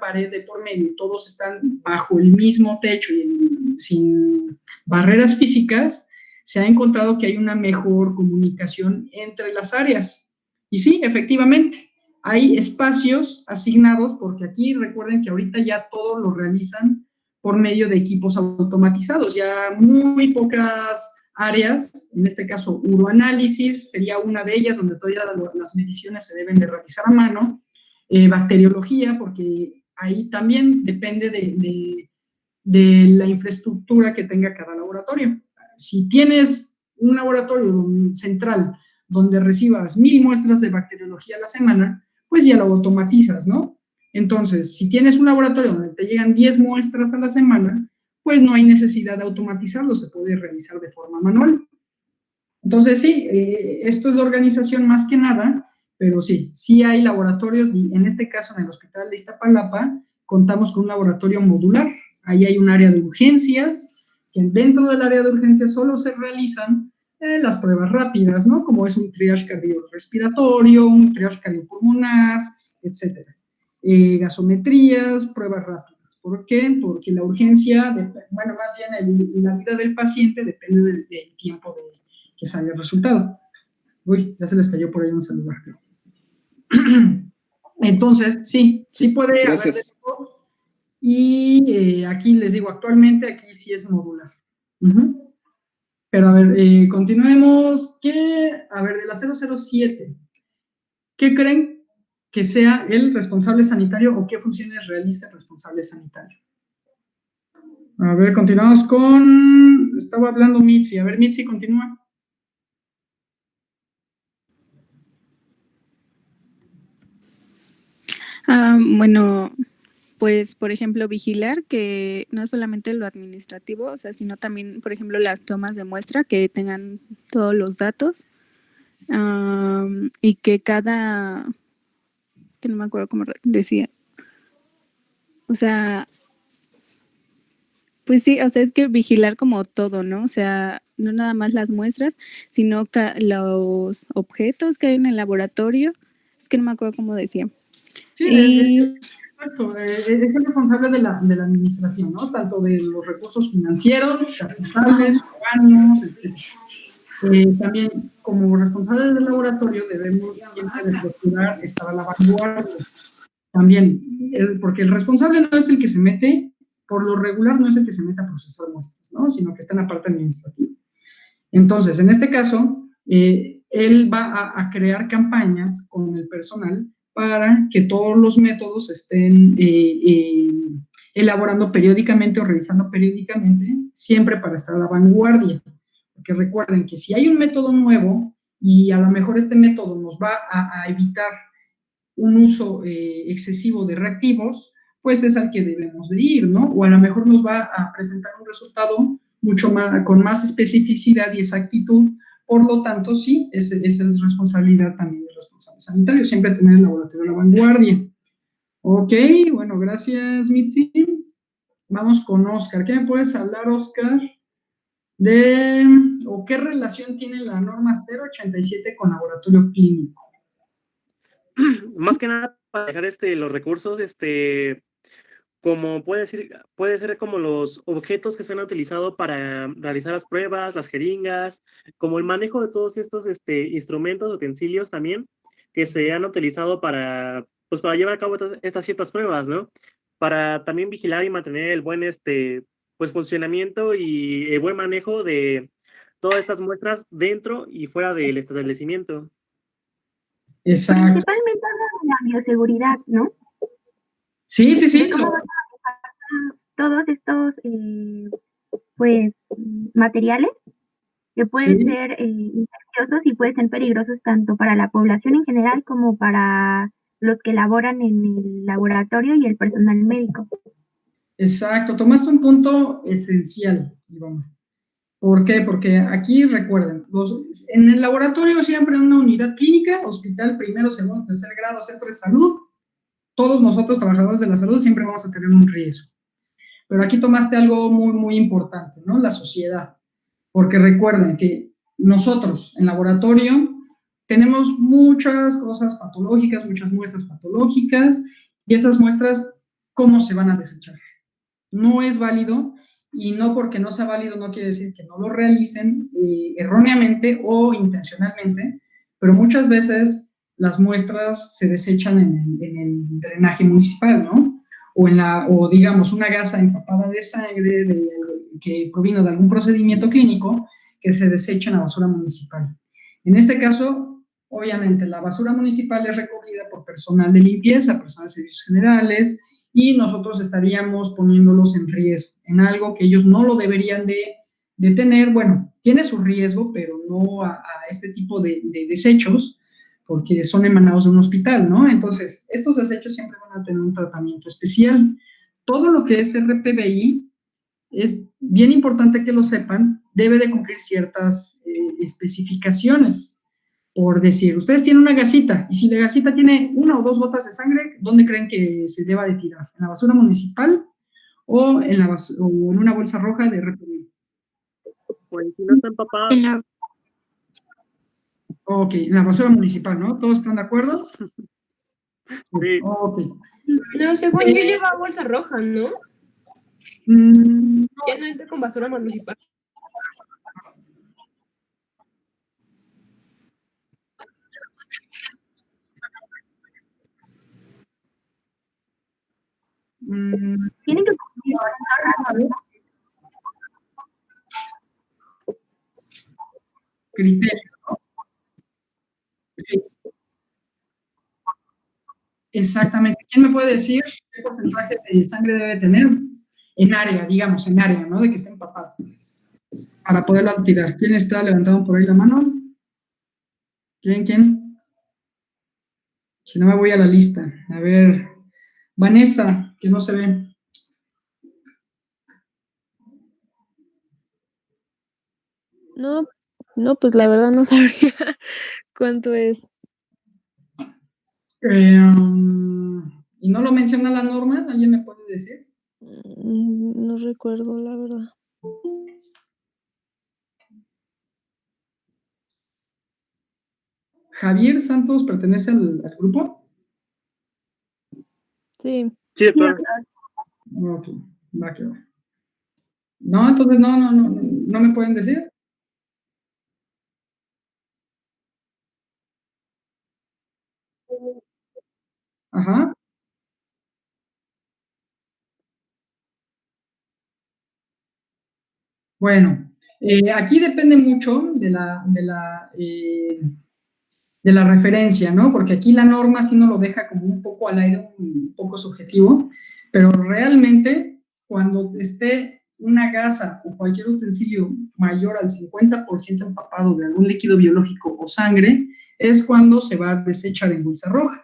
E: pared de por medio y todos están bajo el mismo techo y sin barreras físicas, se ha encontrado que hay una mejor comunicación entre las áreas. Y sí, efectivamente, hay espacios asignados, porque aquí recuerden que ahorita ya todo lo realizan por medio de equipos automatizados, ya muy pocas áreas, en este caso uroanálisis sería una de ellas, donde todavía las mediciones se deben de realizar a mano, bacteriología, porque ahí también depende de la infraestructura que tenga cada laboratorio. Si tienes un laboratorio central donde recibas 1000 muestras de bacteriología a la semana, pues ya lo automatizas, ¿no? Entonces, si tienes un laboratorio donde te llegan 10 muestras a la semana, pues no hay necesidad de automatizarlo, se puede realizar de forma manual. Entonces, sí, esto es la organización más que nada, pero sí hay laboratorios, y en este caso en el Hospital de Iztapalapa, contamos con un laboratorio modular. Ahí hay un área de urgencias, que dentro del área de urgencias solo se realizan las pruebas rápidas, ¿no? Como es un triage cardiorrespiratorio, un triage cardiopulmonar, etcétera. Gasometrías, pruebas rápidas. ¿Por qué? Porque la urgencia, bueno, más bien la vida del paciente depende del tiempo que sale el resultado. Uy, ya se les cayó por ahí un celular. Entonces, sí puede haber de todo. Y aquí les digo, actualmente aquí sí es modular. Pero a ver, continuemos. A ver, de la 007, ¿qué creen que sea el responsable sanitario o qué funciones realiza el responsable sanitario? A ver, continuamos con... Estaba hablando Mitzi. A ver, Mitzi, continúa.
J: Bueno, pues, por ejemplo, vigilar que no solamente lo administrativo, o sea, sino también, por ejemplo, las tomas de muestra, que tengan todos los datos, y que que no me acuerdo cómo decía, o sea, pues sí, o sea, es que vigilar como todo, ¿no? O sea, no nada más las muestras, sino los objetos que hay en el laboratorio, es que no me acuerdo cómo decía.
E: Sí, exacto, es el responsable de la administración, ¿no? Tanto de los recursos financieros, capitales, humanos, etc. También, como responsables del laboratorio, debemos siempre de procurar estar a la vanguardia. También, porque el responsable no es el que se mete, por lo regular no es el que se mete a procesar muestras, ¿no? Sino que está en la parte administrativa. Entonces, en este caso, él va a crear campañas con el personal para que todos los métodos estén elaborando periódicamente o revisando periódicamente, siempre para estar a la vanguardia. Porque recuerden que si hay un método nuevo y a lo mejor este método nos va a evitar un uso excesivo de reactivos, pues es al que debemos de ir, ¿no? O a lo mejor nos va a presentar un resultado mucho más, con más especificidad y exactitud. Por lo tanto, sí, esa es responsabilidad también del responsable sanitario, siempre tener el laboratorio a la vanguardia. Ok, bueno, gracias, Mitzi. Vamos con Oscar. ¿Qué me puedes hablar, Oscar? ¿O qué relación tiene la norma 087 con laboratorio clínico?
A: Más que nada para dejar los recursos, como puede ser como los objetos que se han utilizado para realizar las pruebas, las jeringas, como el manejo de todos estos instrumentos, utensilios también, que se han utilizado para llevar a cabo estas ciertas pruebas, ¿no? Para también vigilar y mantener el buen pues funcionamiento y el buen manejo de todas estas muestras dentro y fuera del establecimiento.
E: Exacto.
K: Principalmente habla de la bioseguridad, ¿no?
E: Sí.
K: Todos estos, pues, materiales que pueden
E: Sí.
K: ser infecciosos y pueden ser peligrosos tanto para la población en general como para los que laboran en el laboratorio y el personal médico.
E: Exacto, tomaste un punto esencial, Iván. ¿Por qué? Porque aquí recuerden, en el laboratorio siempre en una unidad clínica, hospital primero, segundo, tercer grado, centro de salud, todos nosotros trabajadores de la salud siempre vamos a tener un riesgo. Pero aquí tomaste algo muy, muy importante, ¿no? La sociedad. Porque recuerden que nosotros en laboratorio tenemos muchas cosas patológicas, muchas muestras patológicas, y esas muestras, ¿cómo se van a desechar? No es válido, y no porque no sea válido no quiere decir que no lo realicen erróneamente o intencionalmente, pero muchas veces las muestras se desechan en el drenaje municipal, ¿no? O digamos una gasa empapada de sangre que provino de algún procedimiento clínico que se desecha en la basura municipal. En este caso, obviamente, la basura municipal es recogida por personal de limpieza, personal de servicios generales, y nosotros estaríamos poniéndolos en riesgo, en algo que ellos no lo deberían de tener. Bueno, tiene su riesgo, pero no a este tipo de desechos, porque son emanados de un hospital, ¿no? Entonces, estos desechos siempre van a tener un tratamiento especial. Todo lo que es RPBI, es bien importante que lo sepan, debe de cumplir ciertas especificaciones. Por decir, ustedes tienen una gasita, y si la gasita tiene 1 o 2 gotas de sangre, ¿dónde creen que se deba de tirar? ¿En la basura municipal o en una bolsa roja de RPBI?
A: Pues si no está empapada.
E: Ok, en la basura municipal, ¿no? ¿Todos están de acuerdo?
A: Sí.
E: Ok.
D: No, según yo lleva bolsa roja, ¿no? Ya no entra con basura municipal.
K: Tienen que cumplir
E: criterio, ¿no? Sí. Exactamente. ¿Quién me puede decir qué porcentaje de sangre debe tener en área, digamos, en área, ¿no? De que esté empapado, para poderlo tirar. ¿Quién está levantando por ahí la mano? ¿Quién? Si no me voy a la lista. A ver, Vanessa, que no se ve.
H: No, pues la verdad no sabría cuánto es.
E: ¿Y no lo menciona la norma? ¿Alguien me puede decir?
H: No recuerdo, la verdad.
E: ¿Javier Santos pertenece al grupo?
H: Sí.
A: Sí, doctor.
E: Ok, va que va. No, entonces no me pueden decir. Ajá. Bueno, aquí depende mucho de la referencia, ¿no? Porque aquí la norma sí nos lo deja como un poco al aire, un poco subjetivo, pero realmente cuando esté una gasa o cualquier utensilio mayor al 50% empapado de algún líquido biológico o sangre, es cuando se va a desechar en bolsa roja.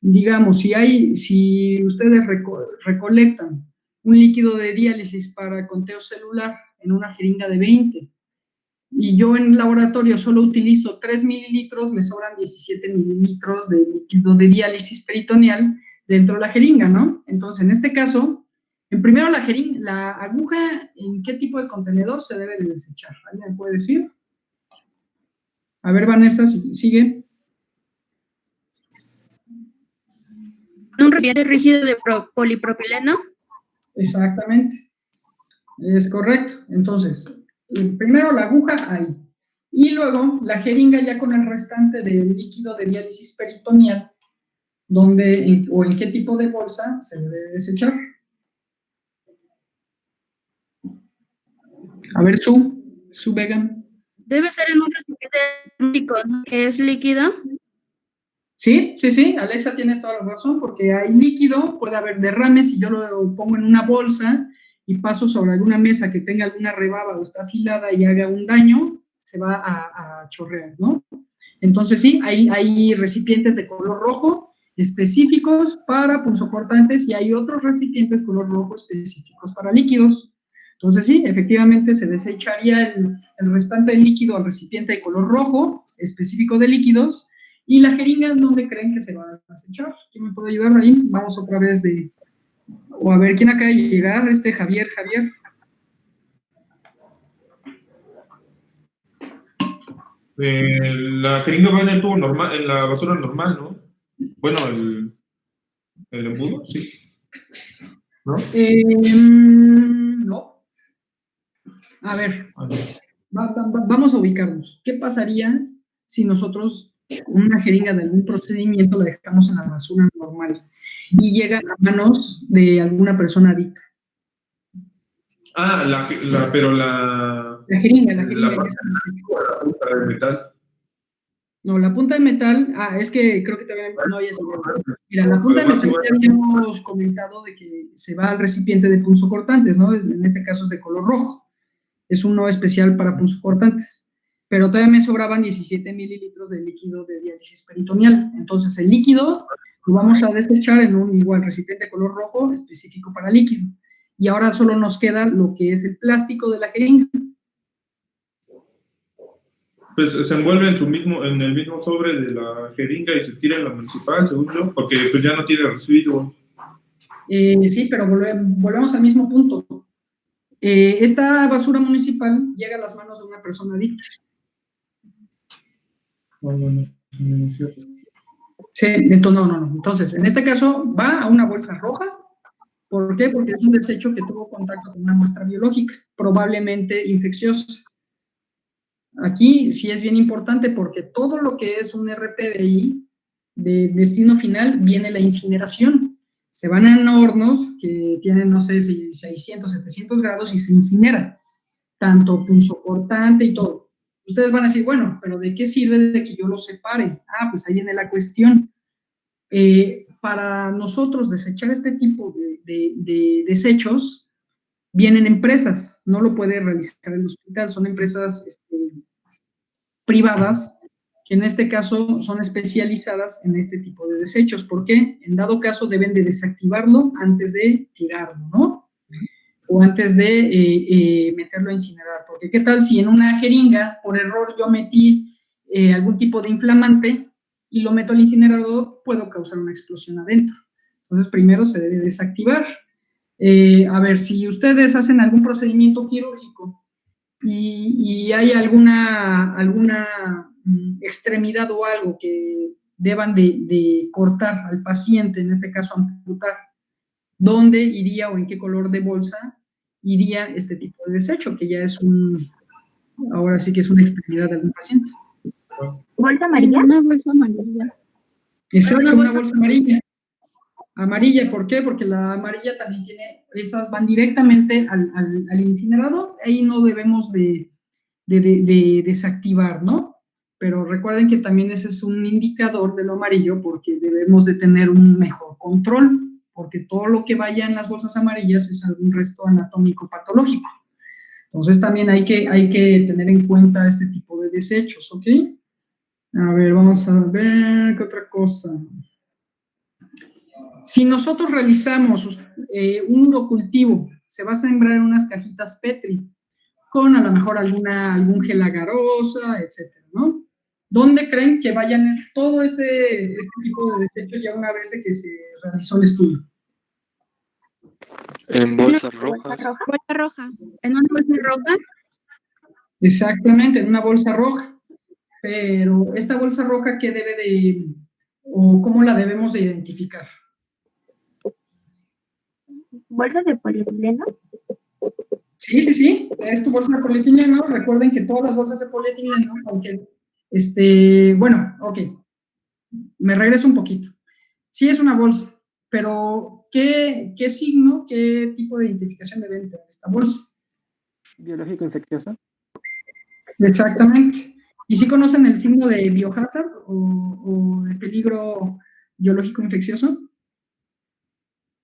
E: Digamos, si ustedes recolectan un líquido de diálisis para conteo celular en una jeringa de 20, y yo en el laboratorio solo utilizo 3 mililitros, me sobran 17 mililitros de líquido de diálisis peritoneal dentro de la jeringa, ¿no? Entonces, en este caso, en primero la aguja, ¿en qué tipo de contenedor se debe de desechar? ¿Alguien me puede decir? A ver, Vanessa, sigue.
L: Un recipiente rígido de polipropileno.
E: Exactamente, es correcto. Entonces, primero la aguja ahí, y luego la jeringa ya con el restante del líquido de diálisis peritoneal, o en qué tipo de bolsa se debe desechar. A ver, Su Vega.
L: Debe ser en un recipiente hermético, ¿no? Que es líquido.
E: Sí, Alexa, tienes toda la razón, porque hay líquido, puede haber derrames, si yo lo pongo en una bolsa y paso sobre alguna mesa que tenga alguna rebaba o está afilada y haga un daño, se va a chorrear, ¿no? Entonces sí, hay recipientes de color rojo específicos para punzocortantes y hay otros recipientes color rojo específicos para líquidos. Entonces sí, efectivamente se desecharía el restante del líquido al recipiente de color rojo específico de líquidos. ¿Y la jeringa dónde creen que se va a desechar? ¿Quién me puede ayudar ahí? Vamos otra vez o a ver, ¿quién acaba de llegar? Javier.
M: La jeringa va en el tubo normal, en la basura normal, ¿no? Bueno, el embudo, sí. ¿No?
E: No. A ver, vamos a ubicarnos. ¿Qué pasaría si nosotros una jeringa de algún procedimiento la dejamos en la basura normal y llega a manos de alguna persona adicta?
M: Ah, la
E: jeringa.
M: La punta de metal.
E: No, la punta de metal, es que creo que también no había sido. Mira, la punta de metal ya habíamos comentado de que se va al recipiente de punzocortantes, ¿no? En este caso es de color rojo. Es uno especial para punzocortantes. Pero todavía me sobraban 17 mililitros de líquido de diálisis peritoneal. Entonces, el líquido lo vamos a desechar en un igual recipiente de color rojo específico para líquido. Y ahora solo nos queda lo que es el plástico de la jeringa.
M: Pues se envuelve en el mismo sobre de la jeringa y se tira en la municipal, según yo, porque pues ya no tiene residuo.
E: Sí, pero volvemos al mismo punto. Esta basura municipal llega a las manos de una persona adicta.
M: No es cierto.
E: Sí, entonces, no. Entonces, en este caso, va a una bolsa roja. ¿Por qué? Porque es un desecho que tuvo contacto con una muestra biológica, probablemente infecciosa. Aquí sí es bien importante porque todo lo que es un RPDI de destino final viene la incineración. Se van en hornos que tienen, no sé, 600, 700 grados y se incinera, tanto punzocortante y todo. Ustedes van a decir, bueno, pero ¿de qué sirve de que yo lo separe? Pues ahí viene la cuestión. Para nosotros desechar este tipo de desechos, vienen empresas, no lo puede realizar el hospital, son empresas privadas, que en este caso son especializadas en este tipo de desechos. ¿Por qué? En dado caso deben de desactivarlo antes de tirarlo, ¿no? O antes de meterlo a incinerar. Porque ¿qué tal si en una jeringa, por error, yo metí algún tipo de inflamante y lo meto al incinerador? Puedo causar una explosión adentro. Entonces, primero se debe desactivar. A ver, si ustedes hacen algún procedimiento quirúrgico y hay alguna extremidad o algo que deban de cortar al paciente, en este caso amputar, ¿dónde iría o en qué color de bolsa iría este tipo de desecho? Que ya es ahora sí que es una extremidad de algún paciente.
K: ¿Bolsa amarilla?
J: Una bolsa amarilla.
E: Exacto, una bolsa amarilla. Amarilla, ¿por qué? Porque la amarilla también esas van directamente al incinerador, ahí no debemos de desactivar, ¿no? Pero recuerden que también ese es un indicador de lo amarillo porque debemos de tener un mejor control, porque todo lo que vaya en las bolsas amarillas es algún resto anatómico patológico. Entonces también hay que tener en cuenta este tipo de desechos, ¿ok? A ver, vamos a ver qué otra cosa. Si nosotros realizamos un urocultivo, se va a sembrar en unas cajitas Petri, con a lo mejor algún gel agarosa, etcétera, ¿no? ¿Dónde creen que vayan todo este tipo de desechos ya una vez de que se realizó el estudio?
C: En bolsas rojas.
J: Bolsa roja.
L: ¿En una bolsa roja?
E: Exactamente, en una bolsa roja. Pero esta bolsa roja, ¿qué o cómo la debemos de identificar?
K: ¿Bolsas de polietileno?
E: Sí, es tu bolsa de polietileno. Recuerden que todas las bolsas de polietileno, aunque, bueno, ok, me regreso un poquito. Sí es una bolsa, pero ¿qué signo, qué tipo de identificación debe tener esta bolsa?
B: Biológico infeccioso.
E: Exactamente. ¿Y si conocen el signo de biohazard o de peligro biológico infeccioso?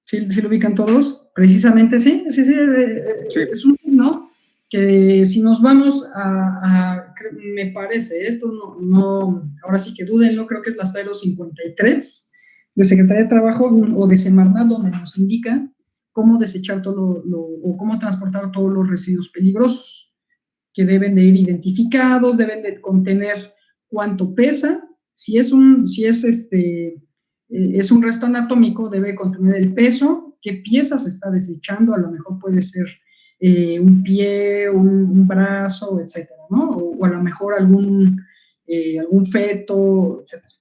E: ¿Sí lo ubican todos? Precisamente sí. Es un signo que si nos vamos a me parece, esto no, ahora sí que dúdenlo, creo que es la 053 de Secretaría de Trabajo o de Semarnat, donde nos indica cómo desechar todo o cómo transportar todos los residuos peligrosos, que deben de ir identificados, deben de contener cuánto pesa, si es un resto anatómico, debe contener el peso, qué piezas está desechando, a lo mejor puede ser un pie, un brazo, etcétera, ¿no? O a lo mejor algún feto, etcétera.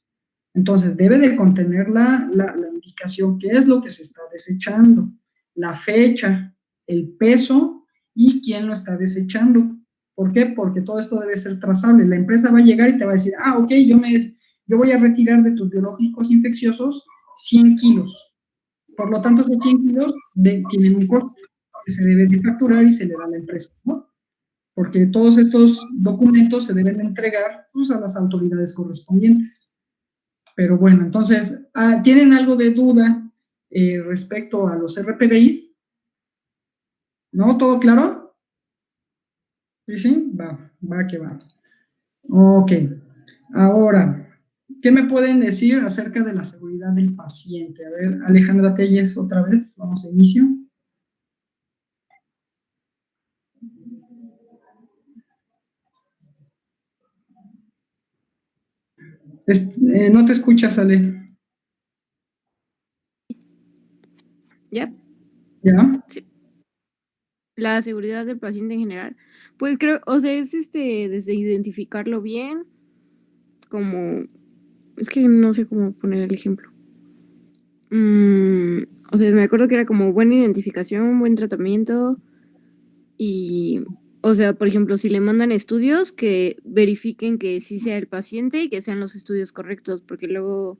E: Entonces, debe de contener la indicación, qué es lo que se está desechando, la fecha, el peso y quién lo está desechando. ¿Por qué? Porque todo esto debe ser trazable. La empresa va a llegar y te va a decir, ok, yo voy a retirar de tus biológicos infecciosos 100 kilos. Por lo tanto, esos 100 kilos tienen un costo que se debe de facturar y se le da a la empresa, ¿no? Porque todos estos documentos se deben entregar pues, a las autoridades correspondientes. Pero bueno, entonces, ¿tienen algo de duda respecto a los RPDIs? ¿No? ¿Todo claro? Sí, va que va. Ok. Ahora, ¿qué me pueden decir acerca de la seguridad del paciente? A ver, Alejandra Telles, otra vez, vamos a inicio. No te escuchas, Ale.
F: ¿Ya?
E: ¿Ya?
F: Sí. La seguridad del paciente en general, pues creo, o sea, es desde identificarlo bien, como, es que no sé cómo poner el ejemplo. O sea, me acuerdo que era como buena identificación, buen tratamiento y, o sea, por ejemplo, si le mandan estudios, que verifiquen que sí sea el paciente y que sean los estudios correctos, porque luego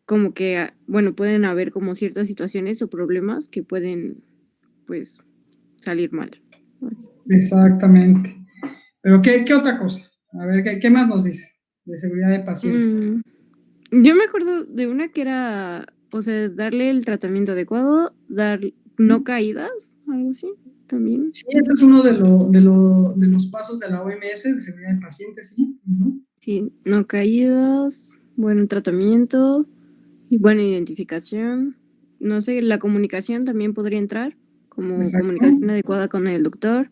F: como que, bueno, pueden haber como ciertas situaciones o problemas que pueden, pues, salir mal.
E: Exactamente. Pero, ¿qué otra cosa? A ver, ¿qué más nos dice de seguridad de paciente?
F: Yo me acuerdo de una que era, o sea, darle el tratamiento adecuado, dar no caídas, algo así, también.
E: Sí, ese es uno de los pasos de la OMS de seguridad de paciente, sí.
F: Sí, no caídas, buen tratamiento, y buena identificación. No sé, la comunicación también podría entrar, como comunicación adecuada con el doctor.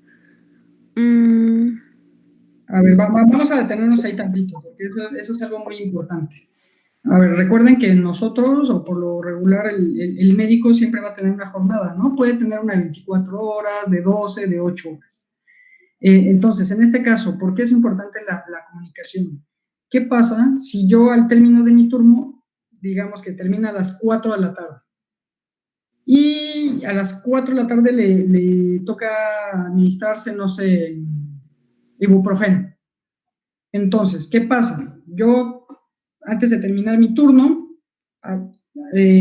E: A ver, vamos a detenernos ahí tantito, porque eso es algo muy importante. A ver, recuerden que nosotros, o por lo regular, el médico siempre va a tener una jornada, ¿no? Puede tener una de 24 horas, de 12, de 8 horas. Entonces, en este caso, ¿por qué es importante la comunicación? ¿Qué pasa si yo al término de mi turno, digamos que termina a las 4 de la tarde, y a las 4 de la tarde le toca administrarse, no sé, ibuprofeno? Entonces, ¿qué pasa? Yo, antes de terminar mi turno,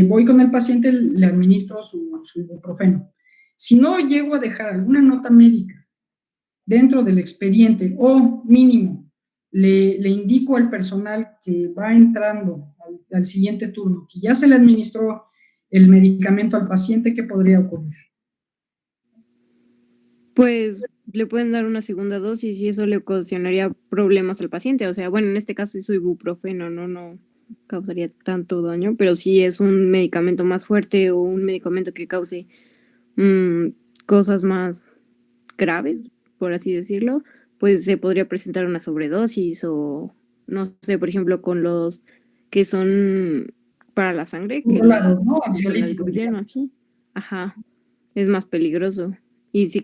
E: voy con el paciente, le administro su ibuprofeno. Si no llego a dejar alguna nota médica dentro del expediente o mínimo le indico al personal que va entrando al siguiente turno que ya se le administró el medicamento al paciente, ¿qué podría ocurrir?
F: Pues le pueden dar una segunda dosis y eso le ocasionaría problemas al paciente. O sea, bueno, en este caso es ibuprofeno, no causaría tanto daño, pero si es un medicamento más fuerte o un medicamento que cause cosas más graves, por así decirlo, pues se podría presentar una sobredosis o, no sé, por ejemplo, con los que son para la sangre, que
E: Claro, ¿no?
F: la diluyen así. Ajá, es más peligroso y sí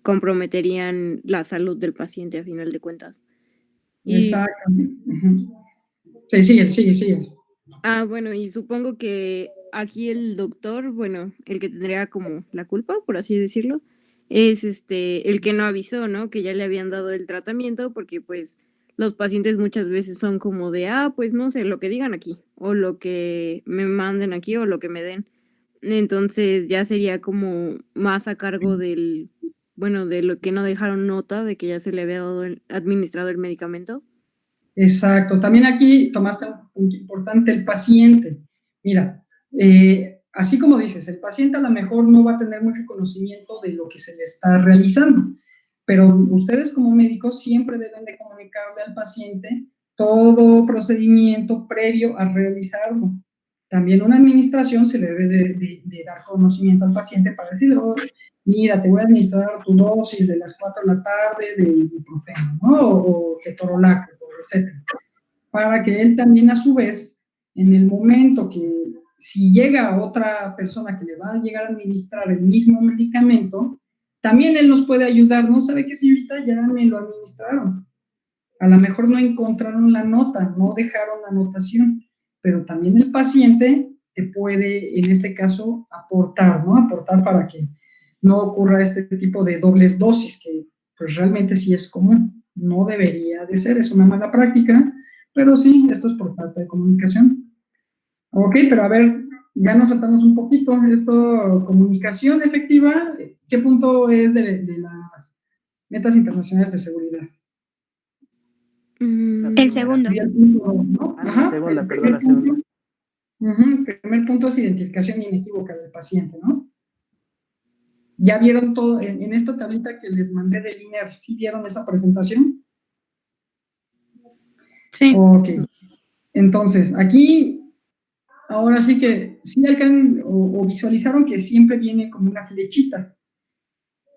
F: comprometerían la salud del paciente a final de cuentas.
E: Exactamente. Sí, sigue.
F: Bueno, y supongo que aquí el doctor, bueno, el que tendría como la culpa, por así decirlo, es el que no avisó, ¿no? Que ya le habían dado el tratamiento, porque pues los pacientes muchas veces son como de, pues no sé, lo que digan aquí, o lo que me manden aquí, o lo que me den. Entonces ya sería como más a cargo de lo que no dejaron nota de que ya se le había dado administrado el medicamento.
E: Exacto. También aquí tomaste un punto importante, el paciente. Mira, así como dices, el paciente a lo mejor no va a tener mucho conocimiento de lo que se le está realizando, pero ustedes como médicos siempre deben de comunicarle al paciente todo procedimiento previo a realizarlo. También una administración se le debe de dar conocimiento al paciente para decirle, oh, mira, te voy a administrar tu dosis de las 4 de la tarde de ibuprofeno, ¿no? O ketorolaco, etc. Para que él también, a su vez, en el momento que si llega otra persona que le va a llegar a administrar el mismo medicamento, también él nos puede ayudar, ¿no? ¿Sabe qué, señorita? Ya me lo administraron. A lo mejor no encontraron la nota, no dejaron la anotación, pero también el paciente te puede, en este caso, aportar, ¿no? Aportar para que no ocurra este tipo de dobles dosis, que pues realmente sí es común. No debería de ser, es una mala práctica, pero sí, esto es por falta de comunicación. Ok, pero a ver, ya nos saltamos un poquito. Esto, comunicación efectiva, ¿qué punto es de las metas internacionales de seguridad?
J: El segundo.
E: ¿No? Ajá,
B: la segunda,
E: primer
B: perdón, la segunda.
E: punto, primer punto es identificación inequívoca del paciente, ¿no? ¿Ya vieron todo en esta tablita que les mandé de línea? ¿Sí vieron esa presentación?
L: Sí.
E: Ok. Entonces, aquí, ahora sí que sí alcanzan o visualizaron que siempre viene como una flechita,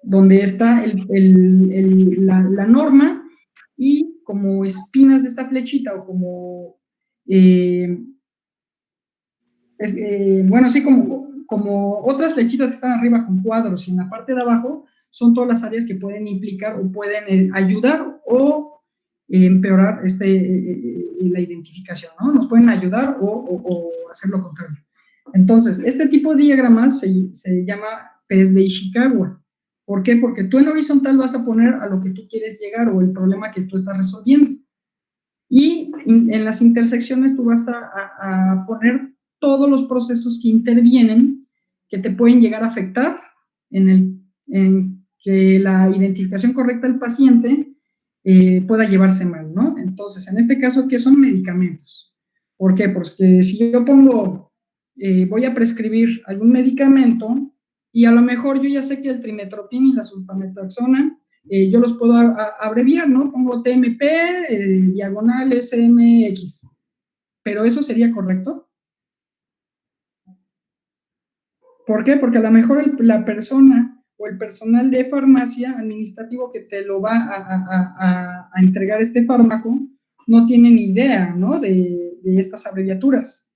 E: donde está la norma y como espinas de esta flechita o como, bueno, sí, como otras flechitas que están arriba con cuadros y en la parte de abajo son todas las áreas que pueden implicar o pueden ayudar o empeorar la identificación, ¿no? Nos pueden ayudar o hacer lo contrario. Entonces, este tipo de diagramas se llama PES de Ishikawa. ¿Por qué? Porque tú en horizontal vas a poner a lo que tú quieres llegar o el problema que tú estás resolviendo. Y en las intersecciones tú vas a poner todos los procesos que intervienen, que te pueden llegar a afectar en que la identificación correcta del paciente pueda llevarse mal, ¿no? Entonces, en este caso, ¿qué son medicamentos? ¿Por qué? Porque si yo pongo, voy a prescribir algún medicamento y a lo mejor yo ya sé que el trimetoprim y la sulfamethoxona yo los puedo abreviar, ¿no? Pongo TMP, diagonal SMX. ¿Pero eso sería correcto? ¿Por qué? Porque a lo mejor la persona o el personal de farmacia administrativo que te lo va a entregar este fármaco no tiene ni idea, ¿no? De estas abreviaturas.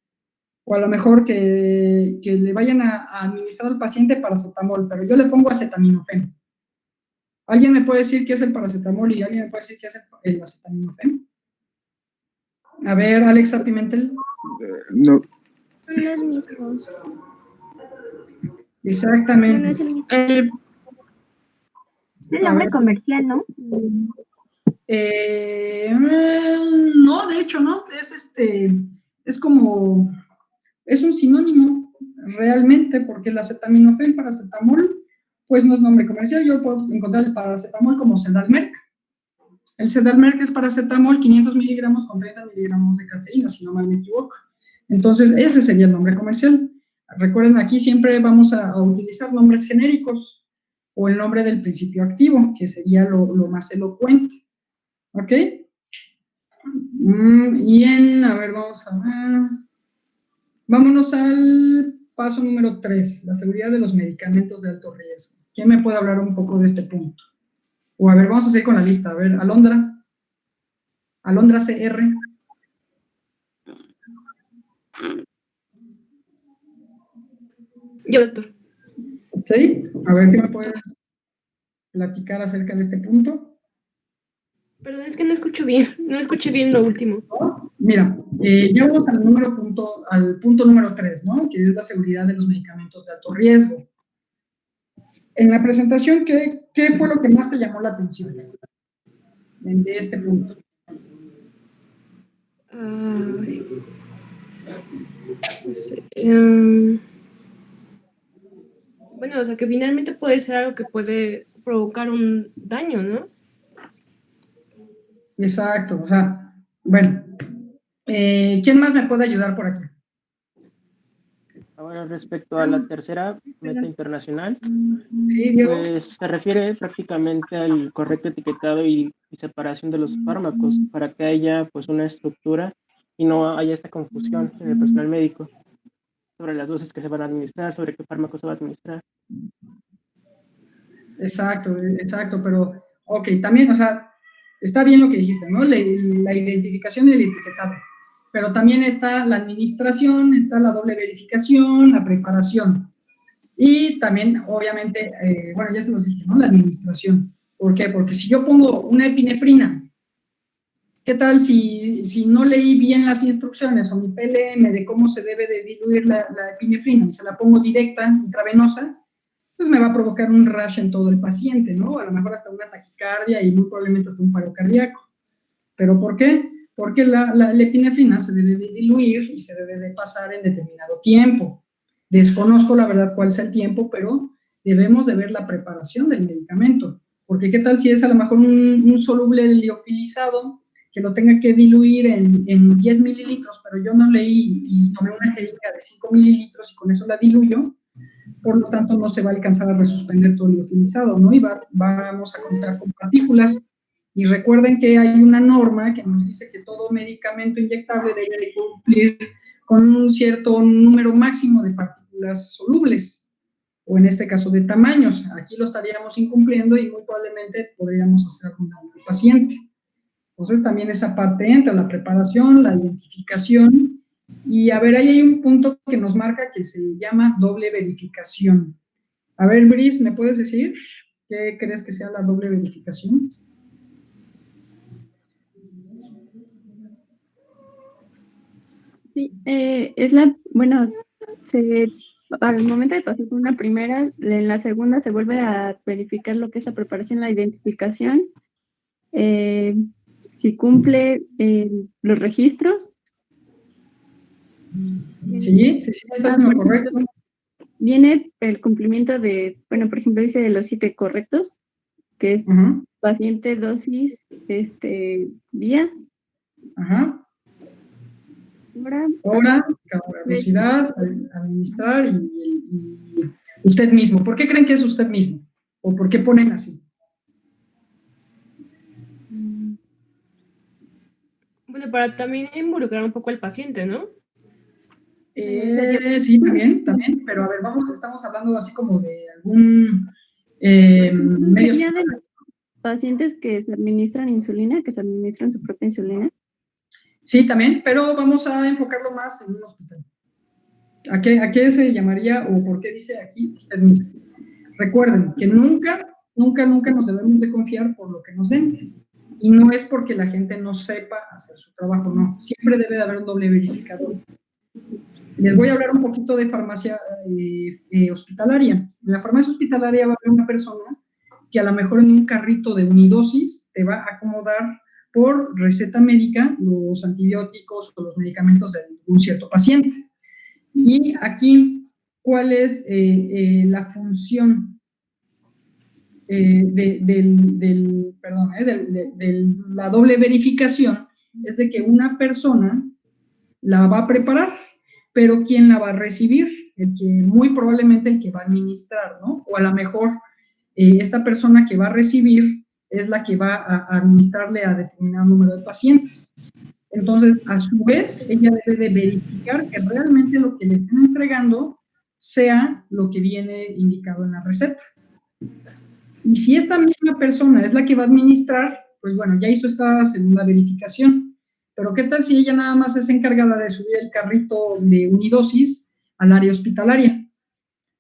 E: O a lo mejor que le vayan a administrar al paciente paracetamol, pero yo le pongo acetaminofén. ¿Alguien me puede decir qué es el paracetamol y alguien me puede decir qué es el acetaminofén? A ver, Alexa Pimentel.
I: No.
J: Son los mismos.
E: Exactamente.
J: No es el
K: nombre comercial, ¿no?
E: No, de hecho, no. Es como, es un sinónimo realmente, porque el acetaminofén, paracetamol, pues no es nombre comercial. Yo puedo encontrar el paracetamol como Sedalmerc. El Sedalmerc es paracetamol, 500 miligramos con 30 miligramos de cafeína, si no mal me equivoco. Entonces, ese sería el nombre comercial. Recuerden, aquí siempre vamos a utilizar nombres genéricos o el nombre del principio activo, que sería lo más elocuente. ¿Ok? Bien, a ver, vamos a ver. Vámonos al paso número 3, la seguridad de los medicamentos de alto riesgo. ¿Quién me puede hablar un poco de este punto? O a ver, vamos a seguir con la lista. A ver, Alondra CR.
D: Yo, doctor.
E: Ok, a ver, ¿qué me puedes platicar acerca de este punto?
D: Perdón, es que no escucho bien lo último.
E: Mira, ya vamos al punto número 3, ¿no? Que es la seguridad de los medicamentos de alto riesgo. En la presentación, ¿qué fue lo que más te llamó la atención de este punto?
D: No sé, bueno, o sea, que finalmente puede ser algo que puede provocar un daño, ¿no?
E: Exacto, o sea, bueno, ¿quién más me puede ayudar por aquí?
B: Ahora, respecto a la tercera meta internacional,
E: Sí, Diego.
B: pues se refiere prácticamente al correcto etiquetado y separación de los fármacos para que haya pues una estructura y no haya esta confusión en el personal médico sobre las dosis que se van a administrar, sobre qué fármaco se va a administrar.
E: Exacto, pero, ok, también, o sea, está bien lo que dijiste, ¿no? La identificación y el etiquetado, pero también está la administración, está la doble verificación, la preparación, y también, obviamente, bueno, ya se los dije, ¿no? La administración. ¿Por qué? Porque si yo pongo una epinefrina, ¿qué tal si no leí bien las instrucciones o mi PLM de cómo se debe de diluir la epinefrina y se la pongo directa, intravenosa, pues me va a provocar un rash en todo el paciente, ¿no? A lo mejor hasta una taquicardia y muy probablemente hasta un paro cardíaco. ¿Pero por qué? Porque la epinefrina se debe de diluir y se debe de pasar en determinado tiempo. Desconozco la verdad cuál es el tiempo, pero debemos de ver la preparación del medicamento. Porque ¿qué tal si es a lo mejor un soluble liofilizado que lo tenga que diluir en 10 mililitros, pero yo no leí y tomé una jeringa de 5 mililitros y con eso la diluyo? Por lo tanto, no se va a alcanzar a resuspender todo el liofilizado, ¿no? Y vamos a contar con partículas. Y recuerden que hay una norma que nos dice que todo medicamento inyectable debe de cumplir con un cierto número máximo de partículas solubles, o en este caso de tamaños. Aquí lo estaríamos incumpliendo y muy probablemente podríamos hacer algún daño al paciente. Entonces, también esa parte entra, la preparación, la identificación. Y a ver, ahí hay un punto que nos marca que se llama doble verificación. A ver, Brice, ¿me puedes decir qué crees que sea la doble verificación?
H: Sí, bueno, al momento de pasar por una primera, en la segunda se vuelve a verificar lo que es la preparación, la identificación, si cumple los registros.
E: Sí, estás en lo correcto.
H: Viene el cumplimiento de, bueno, por ejemplo, dice de los 7 correctos, que es paciente, dosis, vía.
E: Hora, caducidad, administrar y usted mismo. ¿Por qué creen que es usted mismo? ¿O por qué ponen así?
D: Bueno, para también involucrar un poco al paciente, ¿no?
E: Sí, también, pero a ver, estamos hablando así como de algún medio.
H: ¿Sería de los pacientes que se administran insulina, que se administran su propia insulina?
E: Sí, también, pero vamos a enfocarlo más en un hospital. ¿A qué se llamaría o por qué dice aquí usted mismo? Recuerden que nunca nos debemos de confiar por lo que nos den. Y no es porque la gente no sepa hacer su trabajo, no. Siempre debe de haber un doble verificador. Les voy a hablar un poquito de farmacia hospitalaria. En la farmacia hospitalaria va a haber una persona que a lo mejor en un carrito de unidosis te va a acomodar por receta médica los antibióticos o los medicamentos de un cierto paciente. Y aquí, ¿cuál es la función de la doble verificación? Es de que una persona la va a preparar, pero ¿quién la va a recibir? Muy probablemente el que va a administrar, ¿no? O a lo mejor esta persona que va a recibir es la que va a administrarle a determinado número de pacientes. Entonces, a su vez, ella debe de verificar que realmente lo que le estén entregando sea lo que viene indicado en la receta. Y si esta misma persona es la que va a administrar, pues bueno, ya hizo esta segunda verificación. Pero ¿qué tal si ella nada más es encargada de subir el carrito de unidosis al área hospitalaria?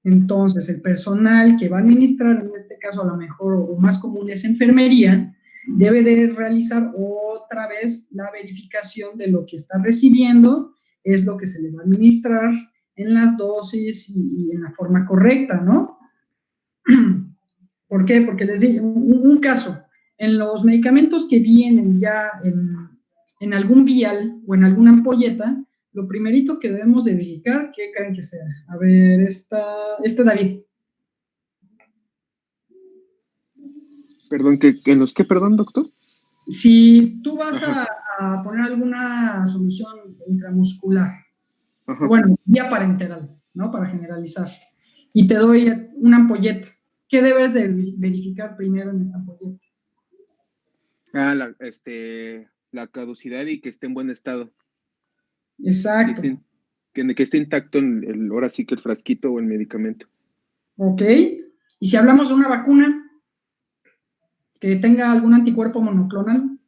E: Entonces, el personal que va a administrar, en este caso a lo mejor o más común es enfermería, debe de realizar otra vez la verificación de lo que está recibiendo, es lo que se le va a administrar en las dosis y en la forma correcta, ¿no? ¿Por qué? Porque les digo, un caso, en los medicamentos que vienen ya en algún vial o en alguna ampolleta, lo primerito que debemos de verificar, ¿qué creen que sea? A ver, David.
I: Perdón, ¿en los qué, perdón, doctor?
E: Si tú vas a poner alguna solución intramuscular, bueno, vía parenteral, ¿no? Para generalizar. Y te doy una ampolleta. ¿Qué debes de verificar primero en esta ampolleta?
I: La caducidad y que esté en buen estado.
E: Exacto.
I: Que esté intacto ahora sí que el frasquito o el medicamento.
E: Ok. Y si hablamos de una vacuna que tenga algún anticuerpo monoclonal.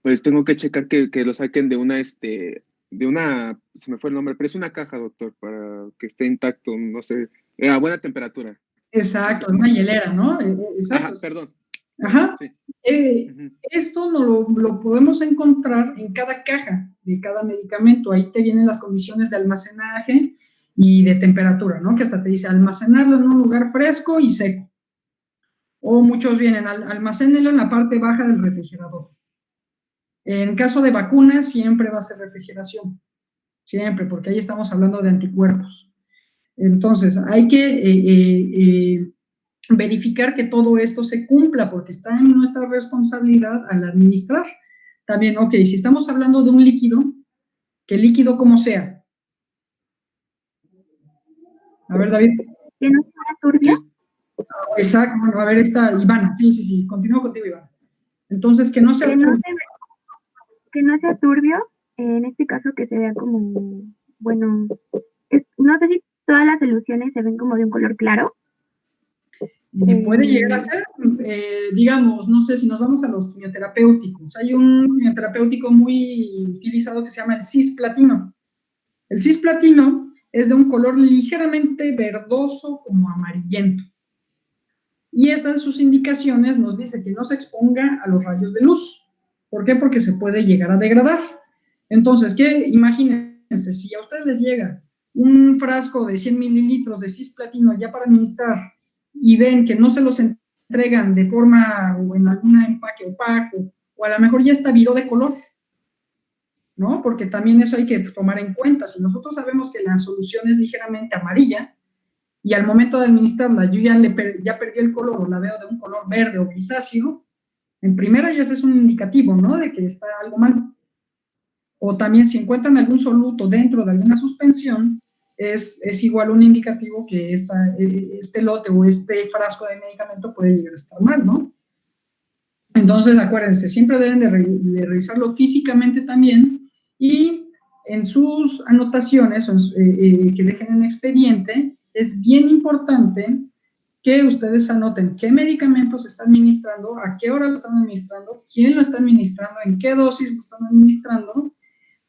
I: Pues tengo que checar que lo saquen de una, se me fue el nombre, pero es una caja, doctor, para que esté intacto, no sé, a buena temperatura.
E: Exacto, una hielera, ¿no? Exacto.
I: Ajá, perdón.
E: Ajá.
I: Sí.
E: Esto lo podemos encontrar en cada caja de cada medicamento. Ahí te vienen las condiciones de almacenaje y de temperatura, ¿no? Que hasta te dice almacenarlo en un lugar fresco y seco. O muchos vienen, almacénelo en la parte baja del refrigerador. En caso de vacunas, siempre va a ser refrigeración. Siempre, porque ahí estamos hablando de anticuerpos. Entonces, hay que verificar que todo esto se cumpla, porque está en nuestra responsabilidad al administrar. También, ok, si estamos hablando de un líquido, que el líquido como sea. A ver, David.
K: ¿Que no sea turbio?
E: Exacto, bueno, a ver, está Ivana, sí, continúo contigo, Ivana. Entonces, que no sea turbio.
K: Que no sea turbio, en este caso que se vea como, bueno, no sé si todas las soluciones se ven como de un color claro.
E: Puede llegar a ser, digamos, no sé, si nos vamos a los quimioterapéuticos, hay un quimioterapéutico muy utilizado que se llama el cisplatino. El cisplatino es de un color ligeramente verdoso como amarillento. Y estas sus indicaciones nos dice que no se exponga a los rayos de luz. ¿Por qué? Porque se puede llegar a degradar. Entonces, imagínense, si a ustedes les llega un frasco de 100 mililitros de cisplatino ya para administrar y ven que no se los entregan de forma o en algún empaque opaco, o a lo mejor ya está viró de color, ¿no? Porque también eso hay que tomar en cuenta. Si nosotros sabemos que la solución es ligeramente amarilla y al momento de administrarla yo ya perdí el color o la veo de un color verde o grisáceo, en primera ya ese es un indicativo, ¿no? De que está algo mal. O también si encuentran algún soluto dentro de alguna suspensión, es igual un indicativo que este lote o este frasco de medicamento puede llegar a estar mal, ¿no? Entonces, acuérdense, siempre deben de revisarlo físicamente también y en sus anotaciones que dejen en expediente, es bien importante que ustedes anoten qué medicamentos se están administrando, a qué hora lo están administrando, quién lo está administrando, en qué dosis lo están administrando